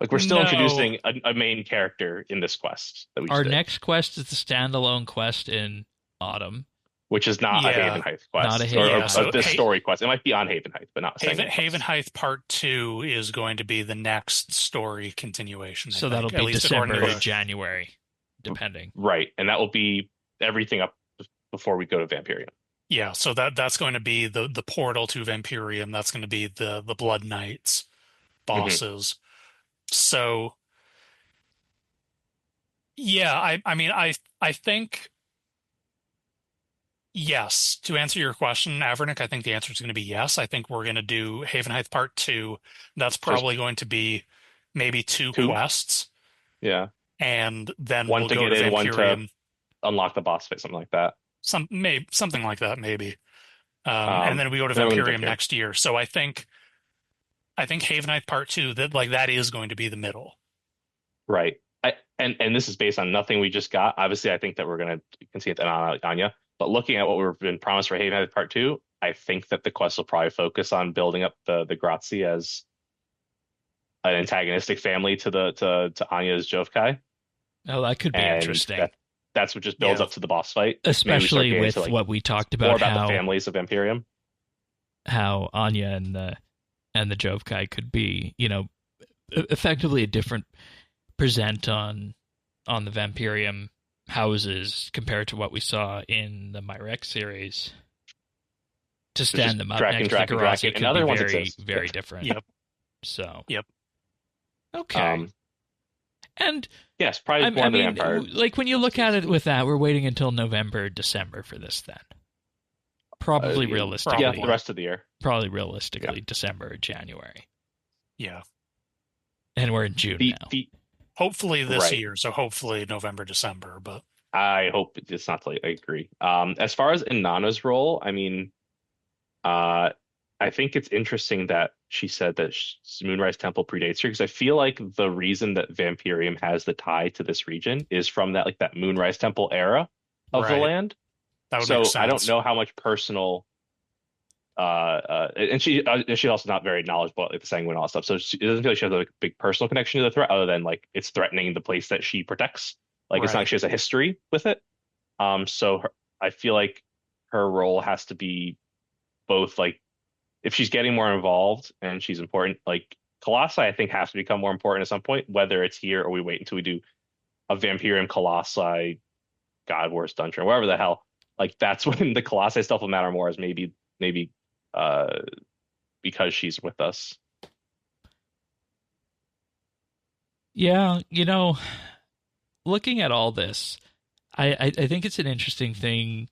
Like, we're still introducing a main character in this quest that we Our next quest is the standalone quest in Autumn, which is not a Havenhythe quest. Not a Havenhythe. Or this story quest. It might be on Havenhythe, but not Havenhythe Part 2 is going to be the next story continuation. So that'll be December or January, depending. Right, and that will be everything up before we go to Vampyrium. Yeah, so that's going to be the portal to Vampyrium. That's going to be the Blood Knights bosses. So yeah, I mean I think yes, to answer your question, Avernick, I think the answer is going to be yes. I think we're going to do Havenhythe Part 2. That's probably going to be maybe 2 quests. Yeah. And then one we'll to go get to in, Vampyrium. one to unlock the boss fight, something like that. Something like that, maybe. And then we go to Vampyrium next year. So I think Havenhythe Part 2, that is going to be the middle. Right. And this is based on nothing we just got. Obviously, I think that we're going to concede that on Anya. But looking at what we've been promised for Havenhythe Part 2, I think that the quest will probably focus on building up the Grazi as an antagonistic family to Anya's Jovkai. Oh, that could be interesting. That's what just builds up to the boss fight. Especially with what we talked about, more about the families of Vampyrium. How Anya and the Jovkai could be, effectively a different present on the Vampyrium houses compared to what we saw in the Myrek series. To stand them up next to Grazi could be very, very different. Yep. So. Yep. Okay. And yes, probably more than Empire. Like when you look at it with that, we're waiting until November, December for this then. Probably realistically. Yeah, the rest of the year. Probably realistically, December or January. Yeah. And we're in June now. Hopefully this year, so hopefully November, December, but I hope it's not late. I agree. As far as Inanna's role, I mean, I think it's interesting that she said that Moonrise Temple predates her, because I feel like the reason that Vampyrium has the tie to this region is from that Moonrise Temple era of the land. That would make sense. I don't know how much personal and she's also not very knowledgeable about the Sanguine and all that stuff. So it doesn't feel like she has a big personal connection to the threat, other than it's threatening the place that she protects. It's not like she has a history with it. I feel like her role has to be both if she's getting more involved and she's important, Colossi, I think, has to become more important at some point, whether it's here or we wait until we do a Vampyrium Colossi God Wars dungeon or whatever the hell. That's when the Colossi stuff will matter more, as maybe because she's with us. Yeah, looking at all this, I think it's an interesting thing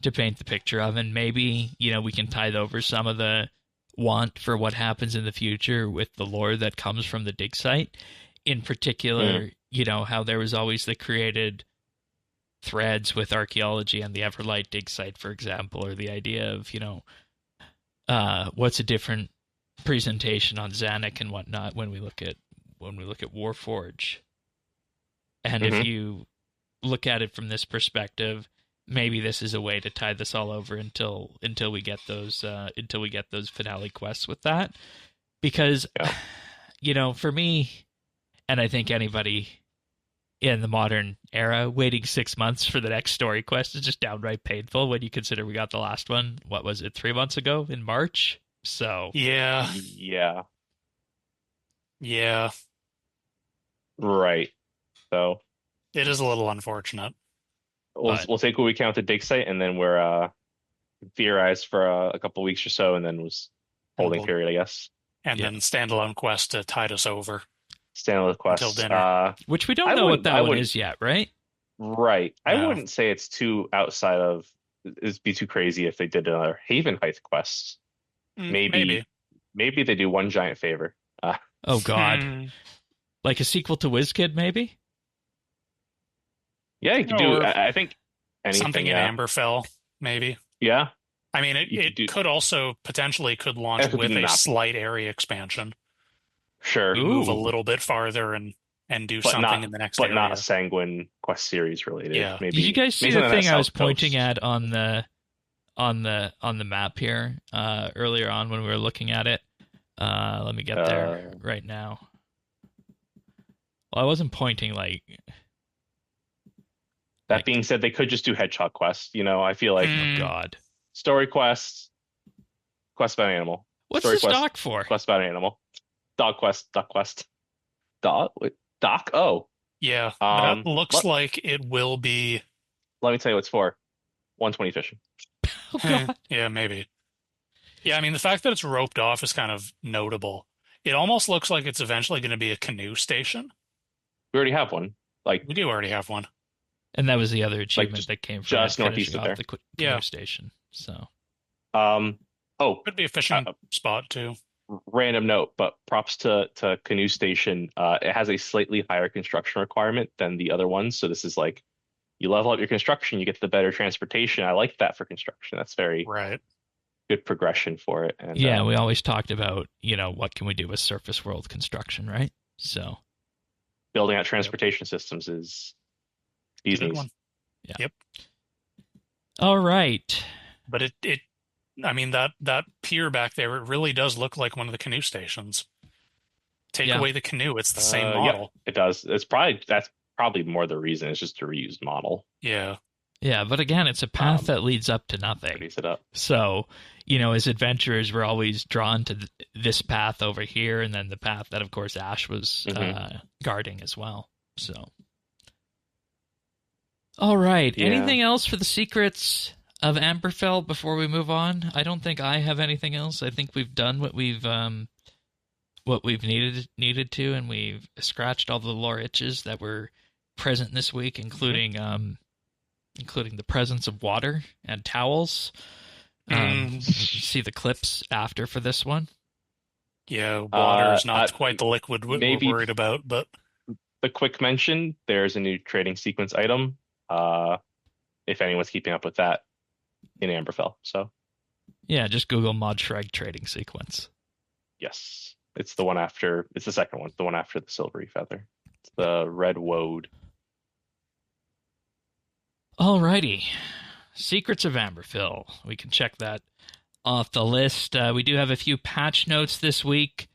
to paint the picture of, and maybe, we can tide over some of the want for what happens in the future with the lore that comes from the dig site. In particular, how there was always the created threads with archaeology and the Everlight dig site, for example, or the idea of, what's a different presentation on Zanuck and whatnot when we look at Warforge. And if you look at it from this perspective, maybe this is a way to tie this all over until we get those finale quests with that. Because for me, and I think anybody in the modern era, waiting 6 months for the next story quest is just downright painful when you consider we got the last one, what was it, 3 months ago in March? So yeah. Right. So it is a little unfortunate. We'll take what we count the dig site, and then we're theorized for a couple weeks or so, and then was holding period, I guess. And then standalone quest to tide us over. Standalone quest until dinner, which we don't know what that one is yet, right? Right. No. I wouldn't say it's too outside of. It'd be too crazy if they did another Havenhythe quest. Maybe they do one giant favor. Oh God, like a sequel to WizKid, maybe. Yeah, you could do. I think anything, something in Amberfell, maybe. Yeah. I mean, it could also potentially launch with a slight area expansion. Sure. Move a little bit farther and do something in the next area. But not a Sanguine quest series related. Yeah. Maybe, did you guys see the thing I was pointing at on the map here earlier on when we were looking at it? Let me get there right now. Well, I wasn't pointing That being said, they could just do hedgehog quests. I feel like oh God, story quests, quest about an animal. What's story this quest, doc for? Quest about an animal. Dog quest. Duck quest. Dog. Wait, doc. Oh, yeah. That looks like it will be. Let me tell you what it's for. 120 fishing. Oh God. Yeah, maybe. Yeah, I mean, the fact that it's roped off is kind of notable. It almost looks like it's eventually going to be a canoe station. We already have one. We do already have one. And that was the other achievement that came from just northeast of there. The canoe station. So, could be a fishing spot too. Random note, but props to Canoe Station. It has a slightly higher construction requirement than the other ones. So this is you level up your construction, you get the better transportation. I like that for construction. That's very good progression for it. And yeah, we always talked about what can we do with surface world construction, right? So building out transportation systems is easy. Yeah. Yep. All right. But I mean, that pier back there, it really does look like one of the canoe stations. Take Yeah. away the canoe, it's the same Yep, model. it does. That's probably more the reason. It's just a reused model. Yeah. Yeah, but again, it's a path that leads up to nothing. Pretties it up. So, you know, as adventurers, we're always drawn to this path over here, and then the path that, of course, Ash was guarding as well. So, all right. Yeah. Anything else for the Secrets of Amberfell before we move on? I don't think I have anything else. I think we've done what we've needed to, and we've scratched all the lore itches that were present this week, including the presence of water and towels. See the clips after for this one. Yeah, water is not quite the liquid we're worried about, but the quick mention, there's a new trading sequence item. If anyone's keeping up with that in Amberfell. So yeah, just Google Mod Shreg trading sequence. Yes. It's the second one, the one after the silvery feather. It's the red woad. Alrighty. Secrets of Amberfell. We can check that off the list. We do have a few patch notes this week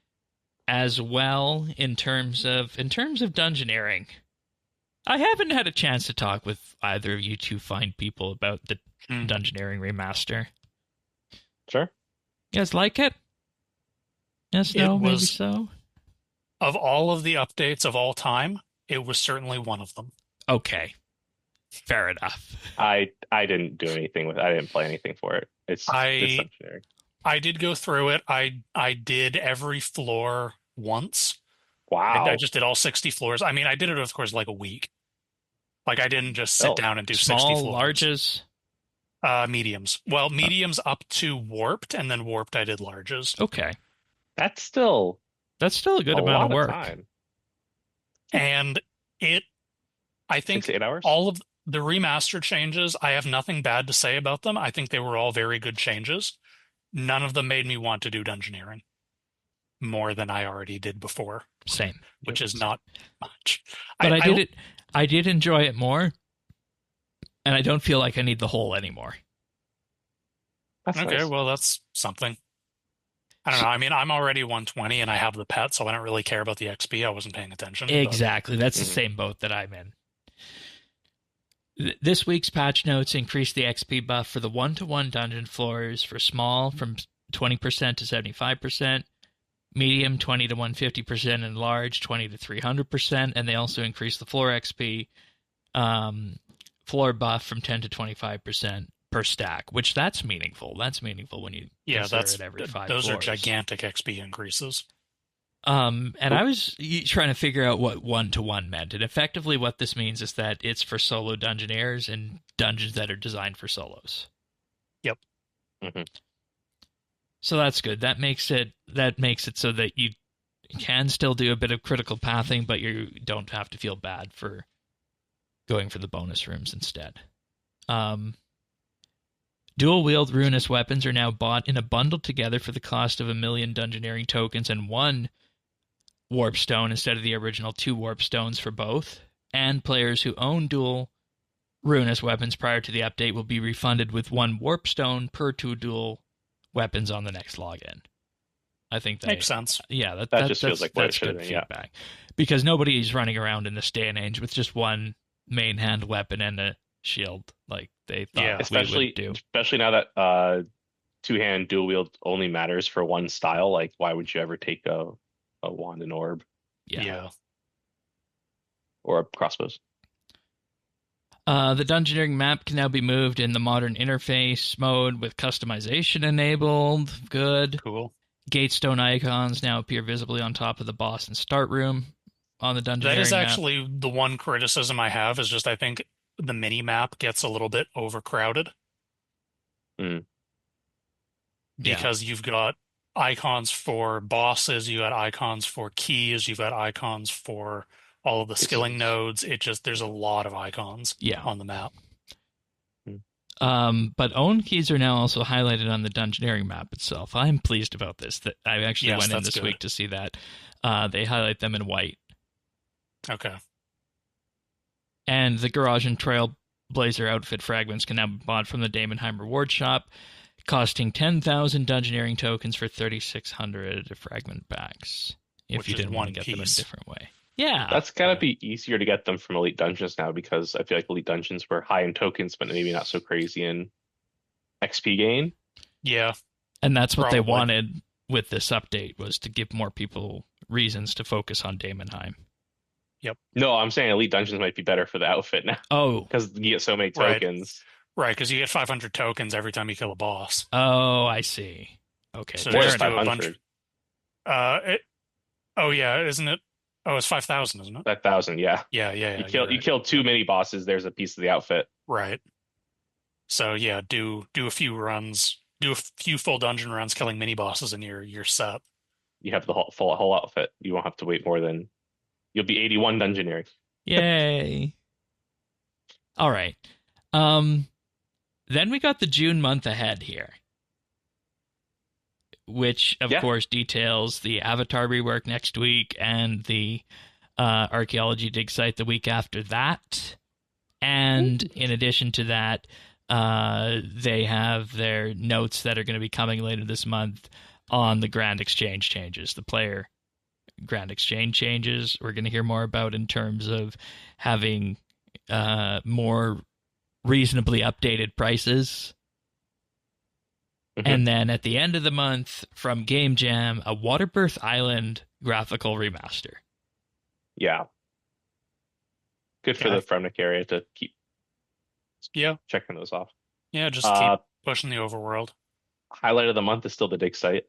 as well in terms of Dungeoneering. I haven't had a chance to talk with either of you two fine people about the Dungeoneering remaster. Sure. You guys like it? Yes, no, maybe so. Of all of the updates of all time, it was certainly one of them. Okay. Fair enough. I didn't do anything with it. I didn't play anything for it. It's Dungeoneering. I did go through it. I did every floor once. Wow. I just did all 60 floors. I mean, I did it, of course, like a week. Like, I didn't just sit down and do 60 floors. Small, larges? Mediums. Well, mediums up to warped, and then warped I did larges. Okay. That's still a good amount of work. Time. And I think 8 hours? all of the remaster changes, I have nothing bad to say about them. I think they were all very good changes. None of them made me want to do Dungeoneering more than I already did before. Same. Which is not much. But I did enjoy it more, and I don't feel like I need the whole anymore. That's okay, nice. Well, that's something. I don't know. I mean, I'm already 120 and I have the pet, so I don't really care about the XP. I wasn't paying attention. Exactly. That's the same boat that I'm in. This week's patch notes increase the XP buff for the 1-to-1 dungeon floors for small from 20% to 75%, medium 20 to 150%, and large 20 to 300%. And they also increase the floor XP floor buff from 10 to 25%. Per stack, which that's meaningful. That's meaningful when you consider it every 5 those floors. Are gigantic XP increases. And I was trying to figure out what 1-to-1 meant, and effectively what this means is that it's for solo dungeoneers and dungeons that are designed for solos. Yep. Mm-hmm. So that's good. That makes it so that you can still do a bit of critical pathing, but you don't have to feel bad for going for the bonus rooms instead. Dual-wield ruinous weapons are now bought in a bundle together for the cost of 1 million Dungeoneering tokens and 1 warp stone instead of the original 2 warp stones for both. And players who own dual ruinous weapons prior to the update will be refunded with 1 warp stone per 2 dual weapons on the next login. I think that makes sense. Yeah, that just feels like what it should good feedback. Because nobody's running around in this day and age with just 1 main hand weapon and a shield like they thought we would do. Especially now that 2-hand dual wield only matters for 1 style. Like, why would you ever take a wand and orb? Yeah. Or crossbows. The Dungeoneering map can now be moved in the modern interface mode with customization enabled. Good. Cool. Gatestone icons now appear visibly on top of the boss and start room on the Dungeoneering map. That is actually the one criticism I have, is just I think the mini map gets a little bit overcrowded. Because you've got icons for bosses, you got icons for keys, you've got icons for all of the skilling nodes. There's a lot of icons on the map. But own keys are now also highlighted on the Dungeoneering map itself. I'm pleased about this. That I actually went in this week to see that. They highlight them in white. Okay. And the garage and trail Blazer outfit fragments can now be bought from the Daemonheim reward shop, costing 10,000 Dungeoneering tokens for 3,600 fragment packs. If you didn't want to get them in a different way. Yeah. That's gotta be easier to get them from Elite Dungeons now, because I feel like Elite Dungeons were high in tokens, but maybe not so crazy in XP gain. Yeah. And that's what they wanted with this update, was to give more people reasons to focus on Daemonheim. Yep. No, I'm saying Elite Dungeons might be better for the outfit now. Oh. Because you get so many tokens. Right, because you get 500 tokens every time you kill a boss. Oh, I see. Okay. So Where's just do a bunch. 500? Oh yeah, isn't it? Oh, it's 5,000, isn't it? 5,000, yeah. Yeah. You kill too many bosses, there's a piece of the outfit. Right. So yeah, do a few runs, do a few full dungeon runs, killing mini bosses in your set. You have the whole outfit. You won't have to wait more than. You'll be 81 Dungeoneering. Yay! All right. Then we got the June month ahead here, which of course details the Avatar rework next week and the archaeology dig site the week after that. And in addition to that, they have their notes that are going to be coming later this month on the Grand Exchange changes, the player Grand Exchange changes. We're going to hear more about in terms of having more reasonably updated prices. Mm-hmm. And then at the end of the month, from Game Jam, a Waterbirth Island graphical remaster. Yeah. Good for the Fremnik area to keep checking those off. Yeah, just keep pushing the overworld. Highlight of the month is still the dig site.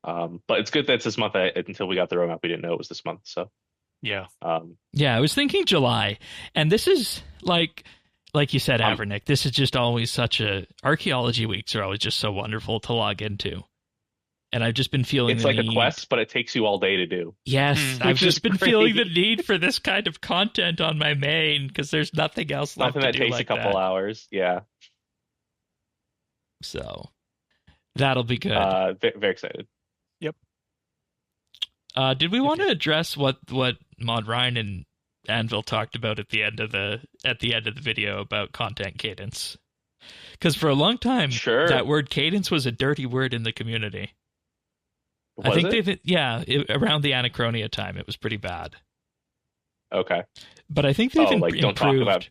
But it's good that it's this month. Until we got the roadmap, we didn't know it was this month. So yeah. I was thinking July. And this is like you said, Avernick, this is just always such archaeology weeks are always just so wonderful to log into. And I've just been feeling it's like a quest, but it takes you all day to do. Yes, I've just been feeling the need for this kind of content on my main because there's nothing else left to do. Nothing that takes a couple hours. Yeah. So that'll be good. Very excited. Yep. Did we want to address what Mod Ryan and Anvil talked about at the end of the video about content cadence? Because for a long time, that word cadence was a dirty word in the community. Was I think around the Anachronia time, it was pretty bad. Okay. But I think they've improved. Don't talk about.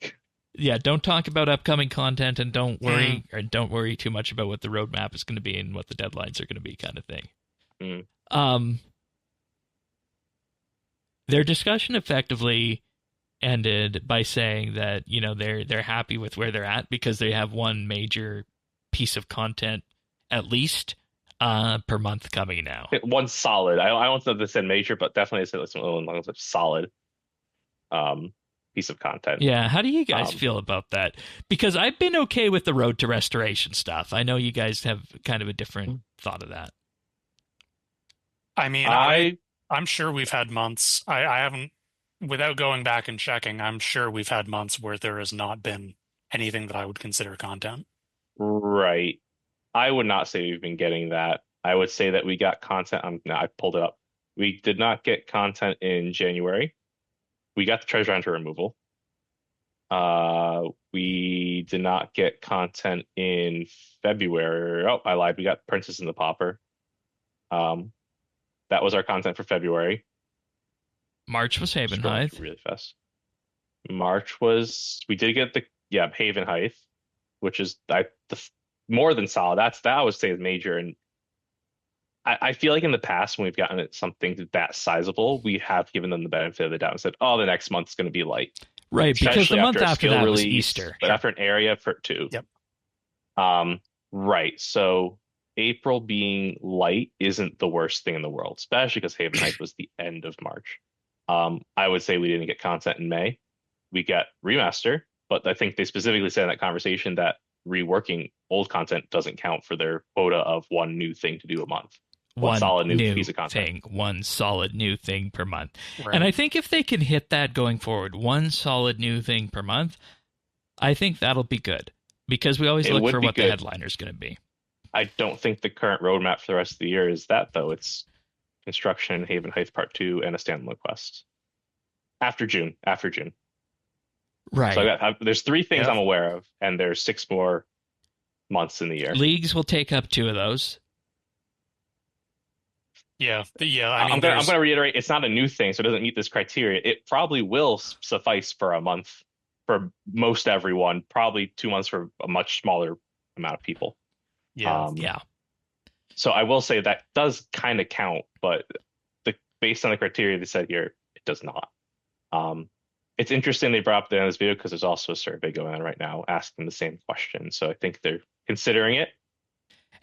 Yeah, don't talk about upcoming content, and don't worry too much about what the roadmap is going to be and what the deadlines are going to be, kind of thing. Their discussion effectively ended by saying that they're happy with where they're at because they have one major piece of content at least per month coming now. One solid. I won't say this in major, but definitely say one solid piece of content. Yeah, how do you guys feel about that? Because I've been okay with the Road to Restoration stuff. I know you guys have kind of a different thought of that. I mean, I'm sure we've had months. I haven't, without going back and checking, I'm sure we've had months where there has not been anything that I would consider content. Right. I would not say we've been getting that. I would say that we got content. I pulled it up. We did not get content in January. We got the treasure hunter removal. We did not get content in February. Oh, I lied. We got Princess and the Pauper. That was our content for February. March was Havenhythe. Really fast. We did get Havenhythe, which is more than solid. That I would say is major. And I feel like in the past when we've gotten something that sizable, we have given them the benefit of the doubt and said, "Oh, the next month's going to be light." Right, because the month after that was Easter. But after an area for 2. Yep. Right. So April being light isn't the worst thing in the world, especially because Havenhythe was the end of March. I would say we didn't get content in May. We got remaster, but I think they specifically said in that conversation that reworking old content doesn't count for their quota of one new thing to do a month. One solid new piece of content. One solid new thing per month. Right. And I think if they can hit that going forward, one solid new thing per month, I think that'll be good. Because we always look for what the headliner's going to be. I don't think the current roadmap for the rest of the year is that, though. It's construction, Havenhythe Part 2, and a standalone quest. After June. Right. So there's 3 things Yeah. I'm aware of, and there's 6 more months in the year. Leagues will take up 2 of those. Yeah. I mean, I'm gonna reiterate, it's not a new thing, so it doesn't meet this criteria. It probably will suffice for a month for most everyone, probably 2 months for a much smaller amount of people. Yeah. Yeah. So I will say that does kind of count, but based on the criteria they said here, it does not. It's interesting they brought up that in this video because there's also a survey going on right now asking the same question. So I think they're considering it.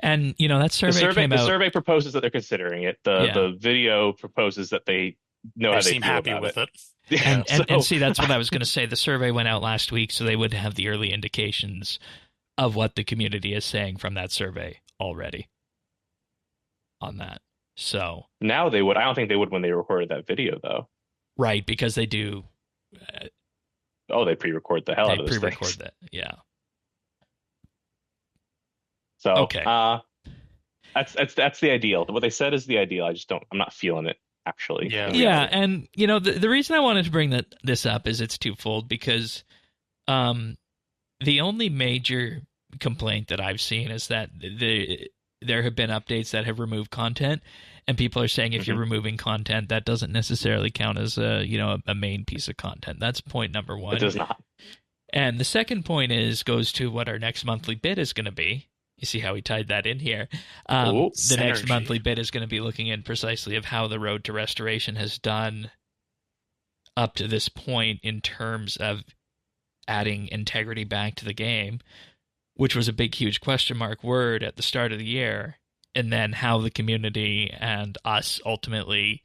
And that survey came out. The survey proposes that they're considering it. The video proposes that they know how they seem feel happy about with it. And see, that's what I was going to say. The survey went out last week, so they would have the early indications of what the community is saying from that survey already on that. So now they would. I don't think they would when they recorded that video, though. Right, because they do. They pre-record the hell out of those pre-record things. that, yeah. So okay, that's the ideal. What they said is the ideal. I'm not feeling it actually. Yeah, and the reason I wanted to bring this up is it's twofold, because the only major complaint that I've seen is that there have been updates that have removed content, and people are saying if you're removing content, that doesn't necessarily count as a main piece of content. That's point number one. It does not. And the second point goes to what our next monthly bid is going to be. You see how we tied that in here. The next monthly bid is going to be looking at precisely of how the Road to Restoration has done up to this point in terms of adding integrity back to the game, which was a big, huge question mark word at the start of the year, and then how the community and us ultimately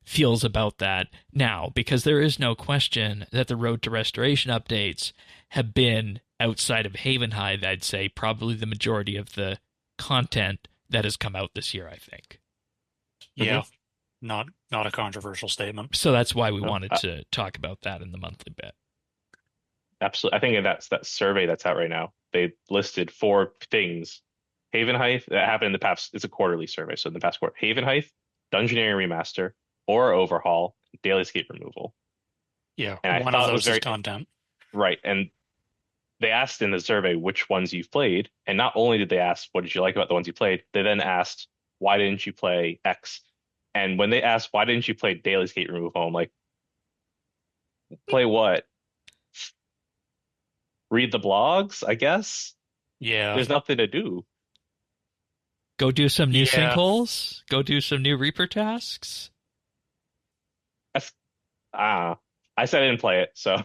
feels about that now, because there is no question that the Road to Restoration updates have been, outside of Havenhythe, I'd say probably the majority of the content that has come out this year, I think. Yeah, not a controversial statement. So that's why we wanted to talk about that in the monthly bit. Absolutely. I think that's that survey that's out right now. They listed 4 things. Havenhythe, that happened in the past, it's a quarterly survey, so in the past quarter, Havenhythe, Dungeoneering Remaster, Aura Overhaul, Daily Escape Removal. Yeah, and one of those is content. Right, and they asked in the survey which ones you've played, and not only did they ask what did you like about the ones you played, they then asked why didn't you play X? And when they asked why didn't you play Daily Escape Removal, I'm like, play what? Read the blogs, I guess? Yeah. There's nothing to do. Go do some new sinkholes? Go do some new Reaper tasks? I said I didn't play it, so.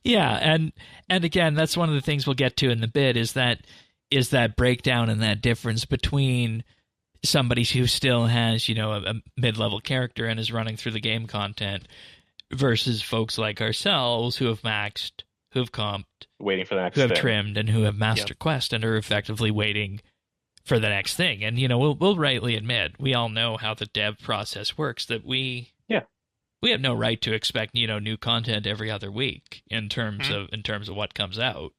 Yeah, and again, that's one of the things we'll get to in the bid is that breakdown and that difference between somebody who still has, a mid-level character and is running through the game content versus folks like ourselves who have maxed, who have comped, waiting for the next who have thing. trimmed, and who have master quest and are effectively waiting for the next thing. And we'll rightly admit, we all know how the dev process works, that we have no right to expect new content every other week in terms of what comes out.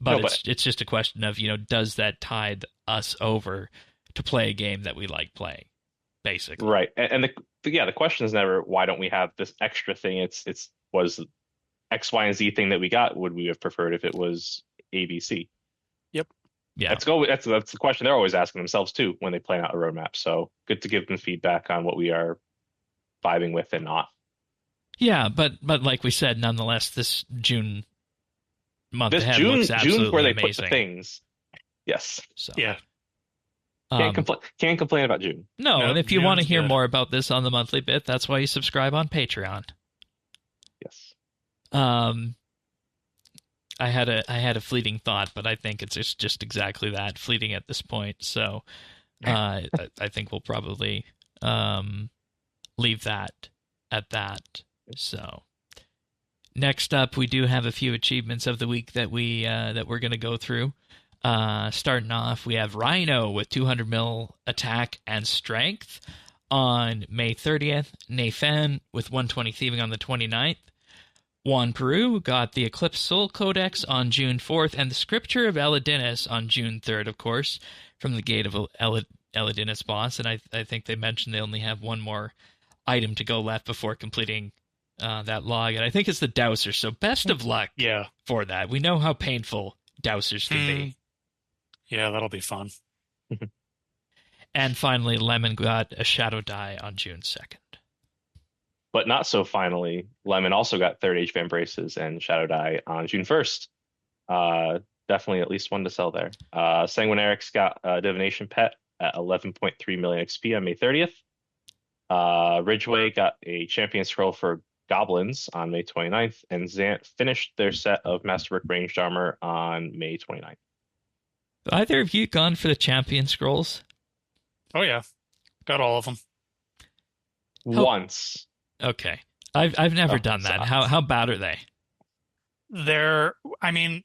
But it's just a question of does that tide us over to play a game that we like playing, basically. Right, and the question is never why don't we have this extra thing. It's was X, Y, and Z thing that we got. Would we have preferred if it was ABC? Yep. Yeah. That's the question they're always asking themselves too when they plan out a roadmap. So good to give them feedback on what we are vibing with and not. Yeah, but like we said, nonetheless, this June month this ahead June, looks absolutely June where they amazing. put the things. Yes. So. Yeah. Can't complain about June. No, and if you want to hear more about this on the monthly bit, that's why you subscribe on Patreon. Yes. I had a fleeting thought, but I think it's just exactly that, fleeting at this point. So I think we'll probably leave that at that. So next up, we do have a few achievements of the week that we're going to go through. Starting off, we have Rhino with 200 mil attack and strength on May 30th. Nathan with 120 thieving on the 29th. Juan Peru got the Eclipse Soul Codex on June 4th, and the Scripture of Elidinus on June 3rd, of course, from the Gate of Elidinus boss. And I think they mentioned they only have one more item to go left before completing that log, and I think it's the Dowser. So best of luck for that. We know how painful Dowsers can be. Yeah, that'll be fun. And finally, Lemon got a Shadow Die on June 2nd. But not so finally, Lemon also got Third Age Vambraces and Shadow Die on June 1st. Definitely at least one to sell there. Sanguine Eric's got a Divination Pet at 11.3 million XP on May 30th. Ridgeway got a Champion Scroll for Goblins on May 29th, and Zant finished their set of Masterwork Ranged Armor on May 29th. Either of you gone for the Champion Scrolls? Oh yeah, got all of them. Once. Okay, I've never done that. How bad are they? I mean,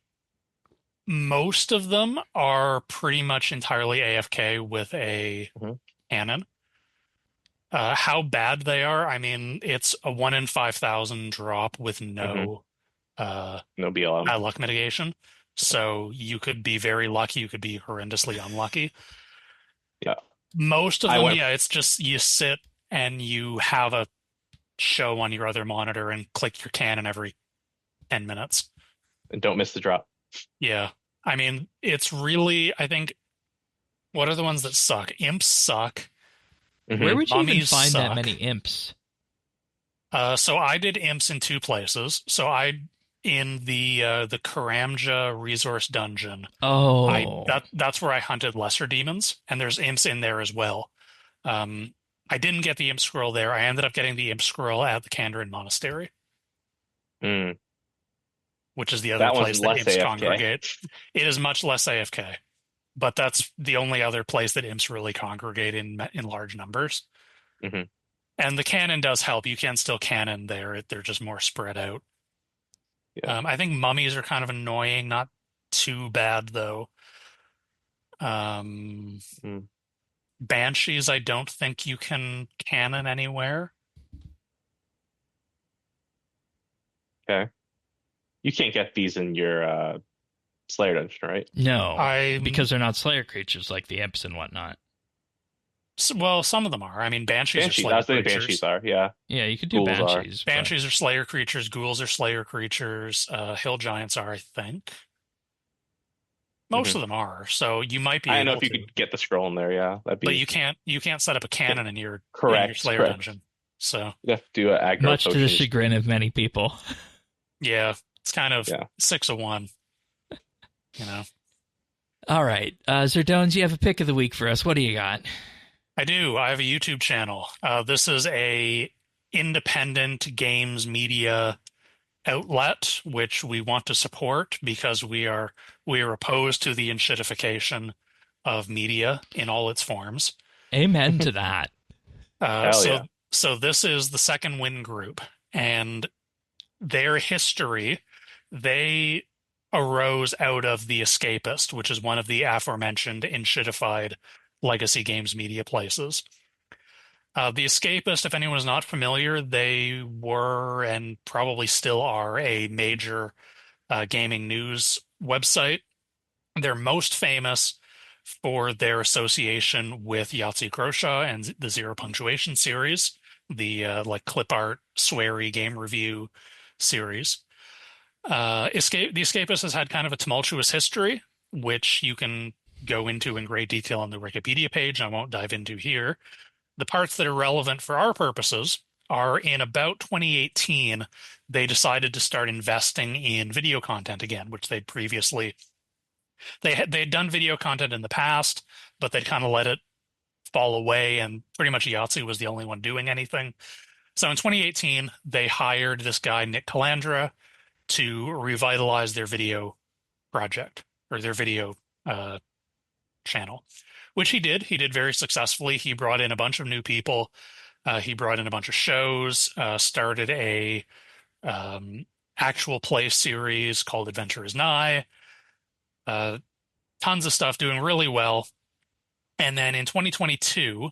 most of them are pretty much entirely AFK with a cannon. How bad they are, I mean, it's a 1 in 5,000 drop with no BLM. bad luck mitigation. So you could be very lucky, you could be horrendously unlucky. Yeah. Most of them, it's just you sit and you have a show on your other monitor and click your cannon every 10 minutes. And don't miss the drop. Yeah. I mean, it's really, I think, what are the ones that suck? Imps suck. Where would you Mummies even find suck. that many imps? So I did imps in 2 places. So in the Karamja resource dungeon. Oh. That's where I hunted lesser demons, and there's imps in there as well. I didn't get the imp scroll there. I ended up getting the imp scroll at the Kandarin Monastery. Which is the other place that imps congregate. It is much less AFK. But that's the only other place that imps really congregate in large numbers. And the cannon does help. You can still cannon there. They're just more spread out. Yeah. I think mummies are kind of annoying. Not too bad, though. Banshees, I don't think you can cannon anywhere. Okay. You can't get these in your Slayer dungeon, right? No, because they're not Slayer creatures like the imps and whatnot. Well, some of them are. I mean, Banshees are Slayer creatures. Banshees are, yeah. Yeah, you could do Ghouls Banshees. Banshees are Slayer creatures. Ghouls are Slayer creatures. Hill Giants are, I think. Most of them are, so you might be. I don't know if you could get the scroll in there, yeah. But you can't set up a cannon in your Slayer dungeon. So you have to do an aggro much to the chagrin of many people. Yeah, it's kind of 6 of 1. You know. All right, Zerdones, you have a pick of the week for us. What do you got? I do. I have a YouTube channel. This is a independent games media outlet, which we want to support because we are opposed to the enshittification of media in all its forms. Amen to that. So this is the Second Wind Group, and their history, they arose out of The Escapist, which is one of the aforementioned enshittified legacy games media places. The Escapist, if anyone is not familiar, they were and probably still are a major gaming news website. They're most famous for their association with Yahtzee Grosha and the Zero Punctuation series, the clip art, sweary game review series. The Escapist has had kind of a tumultuous history, which you can go into in great detail on the Wikipedia page. I won't dive into here. The parts that are relevant for our purposes are in about 2018, they decided to start investing in video content again, which they'd previously, they'd done video content in the past, but they'd kind of let it fall away, and pretty much Yahtzee was the only one doing anything. So in 2018, they hired this guy, Nick Calandra, to revitalize their video project, or their video channel, which he did. He did very successfully. He brought in a bunch of new people. He brought in a bunch of shows, started a actual play series called Adventure is Nigh. Tons of stuff, doing really well. And then in 2022,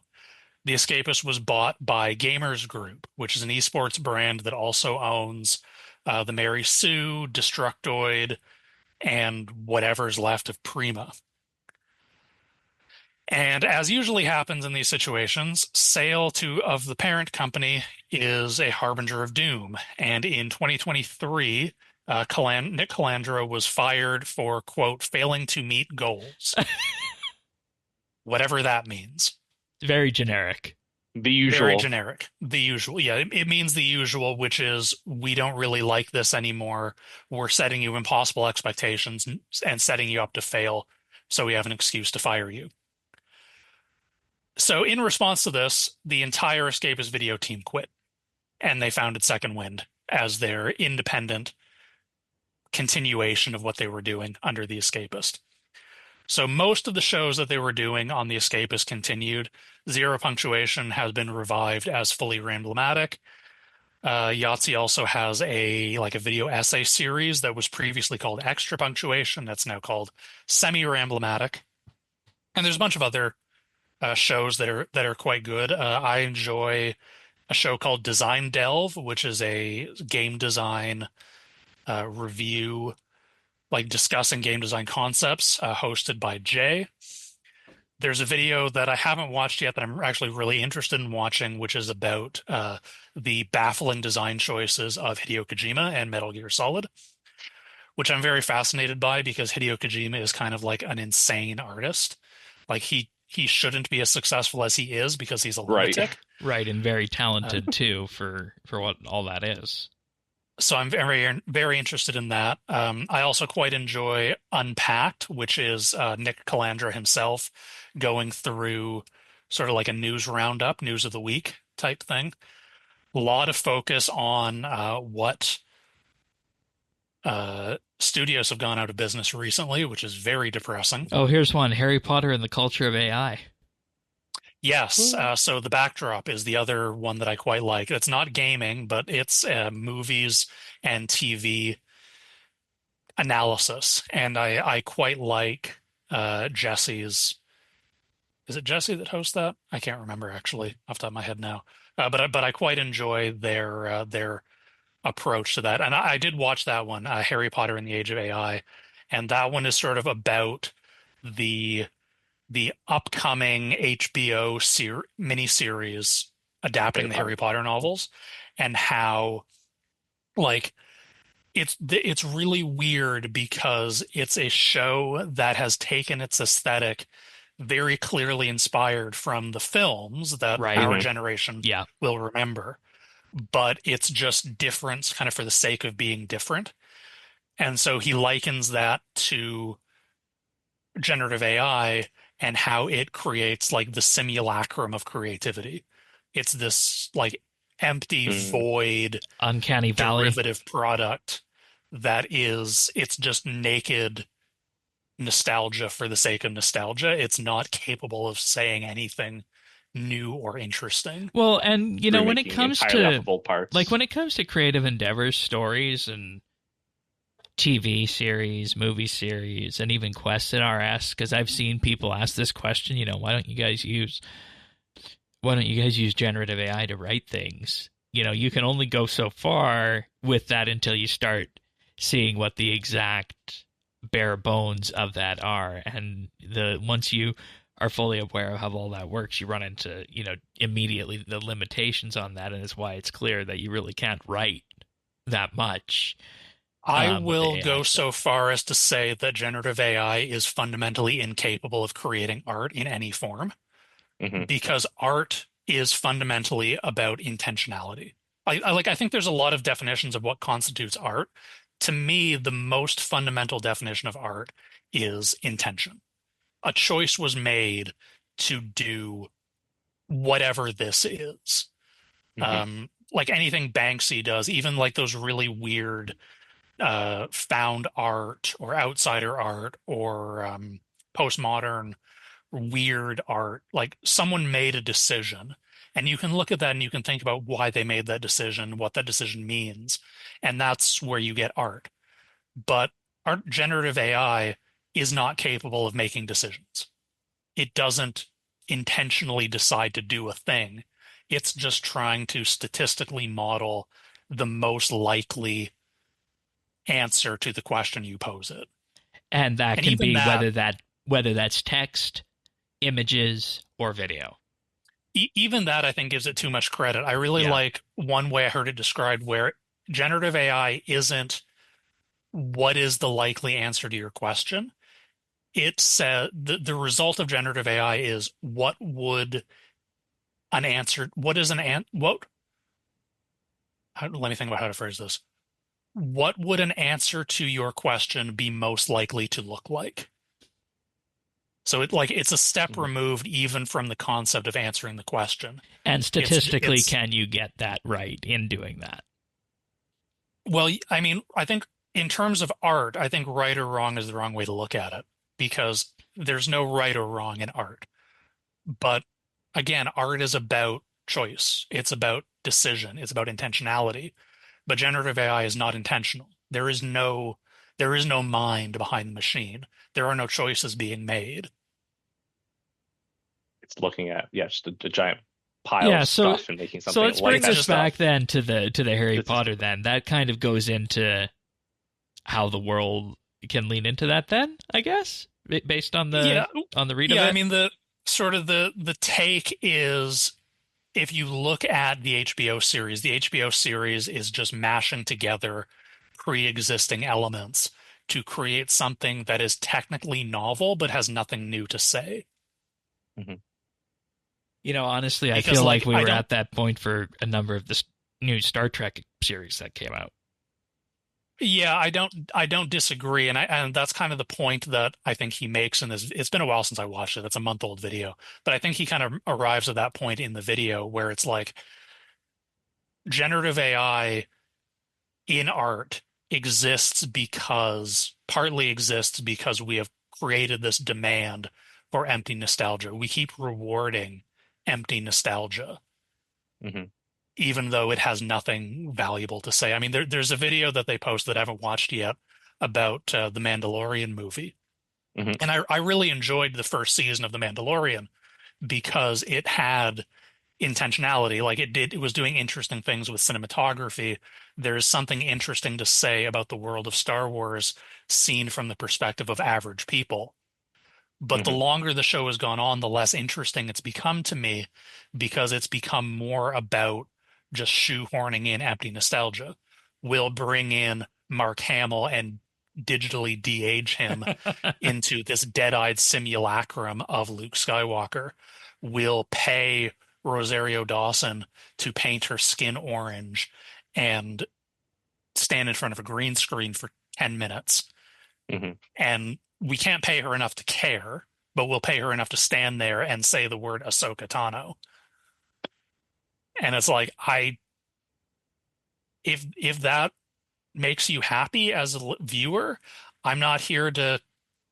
The Escapist was bought by Gamers Group, which is an esports brand that also owns the Mary Sue, Destructoid, and whatever's left of Prima. And as usually happens in these situations, sale of the parent company is a harbinger of doom. And in 2023, Nick Calandra was fired for, quote, failing to meet goals. Whatever that means. Very generic. The usual. Very generic. The usual. Yeah, it means the usual, which is we don't really like this anymore. We're setting you impossible expectations and setting you up to fail, so we have an excuse to fire you. So in response to this, the entire Escapist video team quit, and they founded Second Wind as their independent continuation of what they were doing under the Escapist. So most of the shows that they were doing on the Escapist continued. Zero Punctuation has been revived as fully Ramblematic. Yahtzee also has a video essay series that was previously called Extra Punctuation. That's now called Semi-Ramblematic. And there's a bunch of other shows that are quite good. I enjoy a show called Design Delve, which is a game design review, discussing game design concepts, hosted by Jay. There's a video that I haven't watched yet that I'm actually really interested in watching, which is about the baffling design choices of Hideo Kojima and Metal Gear Solid, which I'm very fascinated by because Hideo Kojima is kind of like an insane artist. He shouldn't be as successful as he is because he's a lunatic. Right, and very talented too for what all that is. So I'm very, very interested in that. I also quite enjoy Unpacked, which is Nick Calandra himself going through sort of like a news roundup, news of the week type thing. A lot of focus on what studios have gone out of business recently, which is very depressing. Oh, here's one: Harry Potter and the Culture of AI. Yes, so The Backdrop is the other one that I quite like. It's not gaming, but it's movies and TV analysis. And I quite like Jesse's... Is it Jesse that hosts that? I can't remember, actually, off the top of my head now. But I quite enjoy their approach to that. And I did watch that one, Harry Potter and the Age of AI. And that one is sort of about the upcoming HBO miniseries adapting the Harry Potter novels, and how it's really weird because it's a show that has taken its aesthetic very clearly inspired from the films that our generation will remember, but it's just different kind of for the sake of being different. And so he likens that to generative AI and how it creates the simulacrum of creativity. It's this empty void, uncanny valley derivative product it's just naked nostalgia for the sake of nostalgia. It's not capable of saying anything new or interesting. Well, and when it comes to parts. when it comes to creative endeavors, stories and TV series, movie series, and even quests in RS, because I've seen people ask this question, why don't you guys use generative AI to write things? You can only go so far with that until you start seeing what the exact bare bones of that are. And once you are fully aware of how all that works, you run into, immediately the limitations on that. And it's why it's clear that you really can't write that much. I will go so far as to say that generative AI is fundamentally incapable of creating art in any form, because art is fundamentally about intentionality. I think there's a lot of definitions of what constitutes art. To me, the most fundamental definition of art is intention. A choice was made to do whatever this is. Anything Banksy does, even those really weird found art or outsider art or postmodern weird art, someone made a decision, and you can look at that and you can think about why they made that decision, what that decision means, and that's where you get art. But art generative AI is not capable of making decisions. It doesn't intentionally decide to do a thing. It's just trying to statistically model the most likely answer to the question you pose it. And that can be whether that's text, images, or video. even that I think gives it too much credit. I really like one way I heard it described where generative AI isn't what is the likely answer to your question. It said the result of generative AI is what would an answer, what is an, what, let me think about how to phrase this. What would an answer to your question be most likely to look like? So it's a step removed even from the concept of answering the question. And statistically, can you get that right in doing that? Well, I mean, I think in terms of art, I think right or wrong is the wrong way to look at it because there's no right or wrong in art. But again, art is about choice. It's about decision. It's about intentionality. But generative AI is not intentional. There is no mind behind the machine. There are no choices being made. It's looking at just a giant pile of stuff and making something. So let's bring this back then to the Harry Potter. Then that kind of goes into how the world can lean into that. Then I guess based on the read of it. I mean the sort of the take is if you look at the HBO series is just mashing together pre-existing elements to create something that is technically novel but has nothing new to say. Mm-hmm. You know, honestly, I feel like we were at that point for a number of the new Star Trek series that came out. Yeah, I don't disagree, and that's kind of the point that I think he makes in this. It's been a while since I watched it. It's a month-old video, but I think he kind of arrives at that point in the video where it's like generative AI in art partly exists because we have created this demand for empty nostalgia. We keep rewarding empty nostalgia. Mm-hmm. Even though it has nothing valuable to say. I mean, there's a video that they post that I haven't watched yet about the Mandalorian movie. Mm-hmm. And I really enjoyed the first season of The Mandalorian because it had intentionality. Like it was doing interesting things with cinematography. There's something interesting to say about the world of Star Wars seen from the perspective of average people. But the longer the show has gone on, the less interesting it's become to me because it's become more about just shoehorning in empty nostalgia. We'll bring in Mark Hamill and digitally de-age him into this dead-eyed simulacrum of Luke Skywalker. We'll pay Rosario Dawson to paint her skin orange and stand in front of a green screen for 10 minutes. Mm-hmm. And we can't pay her enough to care, but we'll pay her enough to stand there and say the word Ahsoka Tano. And it's like, if that makes you happy as a viewer, I'm not here to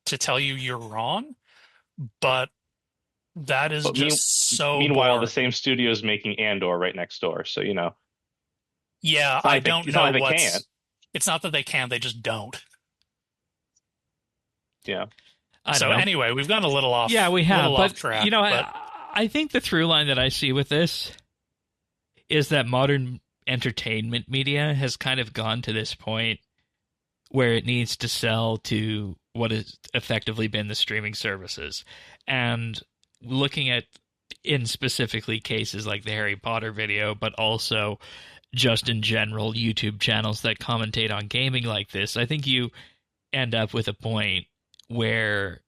tell you you're wrong, but that is so meanwhile, boring. the same studio is making Andor right next door, so you know. Yeah, I don't know what's. It's not that they can, they just don't. Yeah. So anyway, we've gone a little off. Yeah, we have. But, off track, you know, I think the through line that I see with this is that modern entertainment media has kind of gone to this point where it needs to sell to what has effectively been the streaming services. And looking at, in specifically cases like the Harry Potter video, but also just in general YouTube channels that commentate on gaming like this, I think you end up with a point where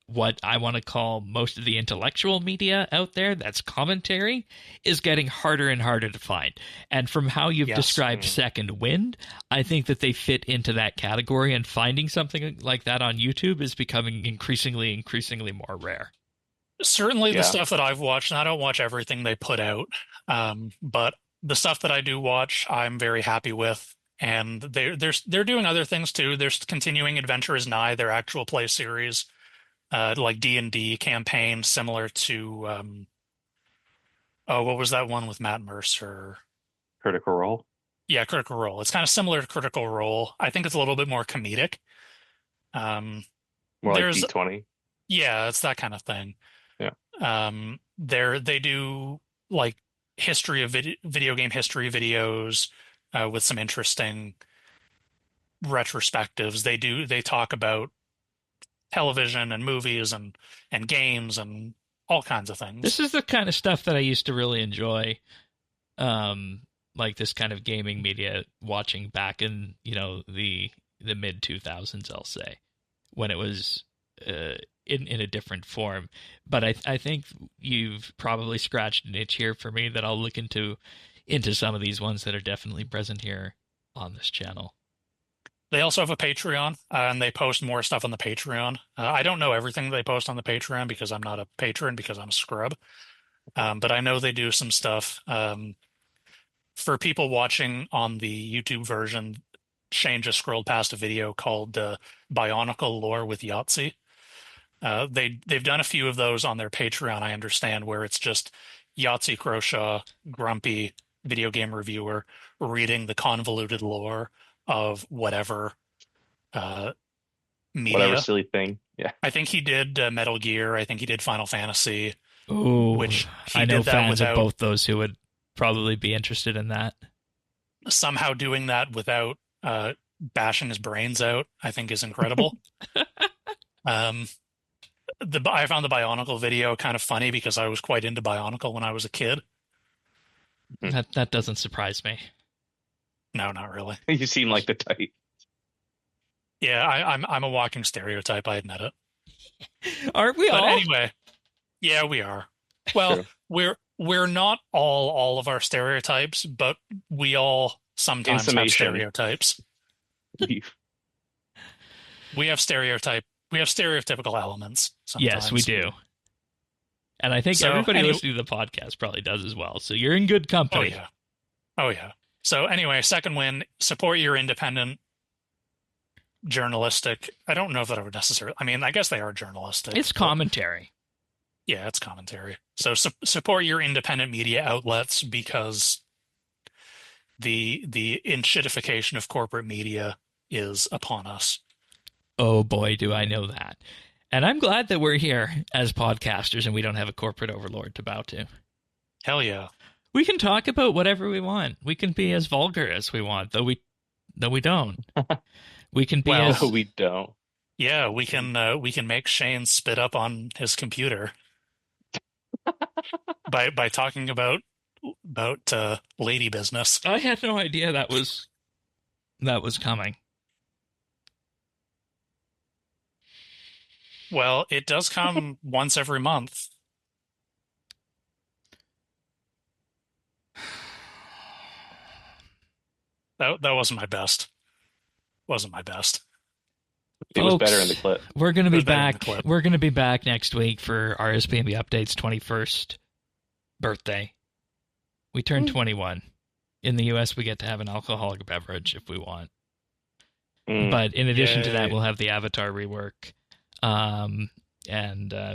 what I want to call most of the intellectual media out there that's commentary is getting harder and harder to find. And from how you've described Second Wind, I think that they fit into that category, and finding something like that on YouTube is becoming increasingly more rare. Certainly the stuff that I've watched, and I don't watch everything they put out, but the stuff that I do watch, I'm very happy with. And they're doing other things too. There's continuing Adventure is Nigh, their actual play series. Like D&D campaign, similar to what was that one with Matt Mercer? Critical Role. Yeah, Critical Role. It's kind of similar to Critical Role. I think it's a little bit more comedic. More like D20. Yeah, it's that kind of thing. Yeah. They do like history of video game history videos with some interesting retrospectives. They talk about television and movies and games and all kinds of things. This is the kind of stuff that I used to really enjoy. Like this kind of gaming media, watching back in, the mid 2000s, I'll say, when it was in a different form. But I think you've probably scratched an itch here for me that I'll look into some of these ones that are definitely present here on this channel. They also have a Patreon, and they post more stuff on the Patreon. I don't know everything they post on the Patreon because I'm not a patron, because I'm a scrub. But I know they do some stuff. For people watching on the YouTube version, Shane just scrolled past a video called Bionicle Lore with Yahtzee. They've done a few of those on their Patreon, I understand, where it's just Yahtzee Croshaw, grumpy video game reviewer, reading the convoluted lore of whatever media. Whatever silly thing. Yeah. I think he did Metal Gear. I think he did Final Fantasy. Ooh, which I know fans of both those who would probably be interested in that. Somehow doing that without bashing his brains out, I think, is incredible. I found the Bionicle video kind of funny because I was quite into Bionicle when I was a kid. That doesn't surprise me. No, not really. You seem like the type. Yeah, I'm a walking stereotype. I admit it. Aren't we all? But anyway, yeah, we are. Well, True. we're not all of our stereotypes, but we all sometimes have stereotypes. We have stereotypical elements sometimes. Yes, we do. And I think everybody listening to the podcast probably does as well. So you're in good company. Oh yeah. So anyway, second win, support your independent journalistic. I don't know if that would necessarily, I mean, I guess they are journalistic. It's commentary. Yeah, it's commentary. So support your independent media outlets, because the enshittification of corporate media is upon us. Oh boy, do I know that. And I'm glad that we're here as podcasters and we don't have a corporate overlord to bow to. Hell yeah. We can talk about whatever we want. We can be as vulgar as we want, though we don't. We can be we don't. Yeah, we can make Shane spit up on his computer by talking about lady business. I had no idea that was coming. Well, it does come once every month. That wasn't my best. Wasn't my best. It was better in the clip. We're going to be back. We're going to be back next week for RSBANDB Update's 21st birthday. We turn 21. In the U.S., we get to have an alcoholic beverage if we want. But in addition to that, we'll have the Avatar rework. And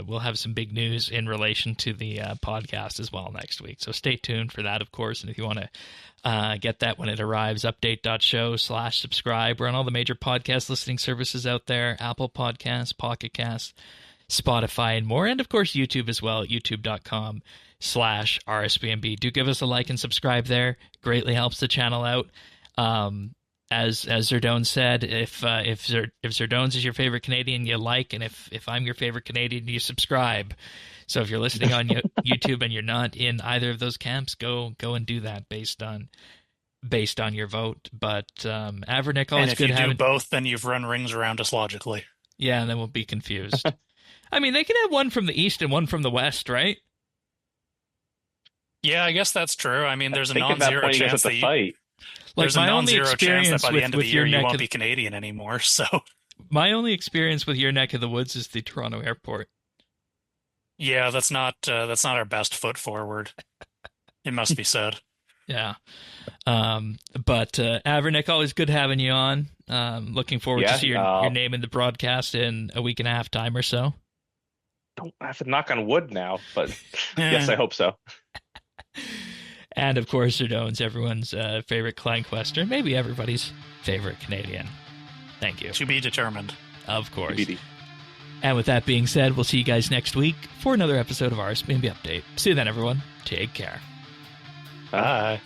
we'll have some big news in relation to the podcast as well next week. So stay tuned for that, of course. And if you want to get that when it arrives, update.show/subscribe. We're on all the major podcast listening services out there: Apple Podcasts, Pocket Casts, Spotify, and more. And of course, YouTube as well, youtube.com/RSBANDB. Do give us a like and subscribe there. Greatly helps the channel out. As Zerdone said, if Zerdone's is your favorite Canadian, you like, and if I'm your favorite Canadian, you subscribe. So if you're listening on YouTube and you're not in either of those camps, go and do that based on your vote. But Avernick, always good having. And if you do both, then you've run rings around us logically. Yeah, and then we'll be confused. I mean, they can have one from the east and one from the west, right? Yeah, I guess that's true. I mean, there's a non-zero chance that fight. There's a non-zero chance that by the end of the year you won't be Canadian anymore. So my only experience with your neck of the woods is the Toronto airport. Yeah, that's not our best foot forward. It must be said. Yeah. But Avernick, always good having you on. Looking forward to see your name in the broadcast in a week and a half time or so. Don't have to knock on wood now, but yes, I hope so. And of course, Zerdone's everyone's favorite Clan Quester, maybe everybody's favorite Canadian. Thank you. To be determined. Of course. And with that being said, we'll see you guys next week for another episode of RSBANDB Update. See you then, everyone. Take care. Bye.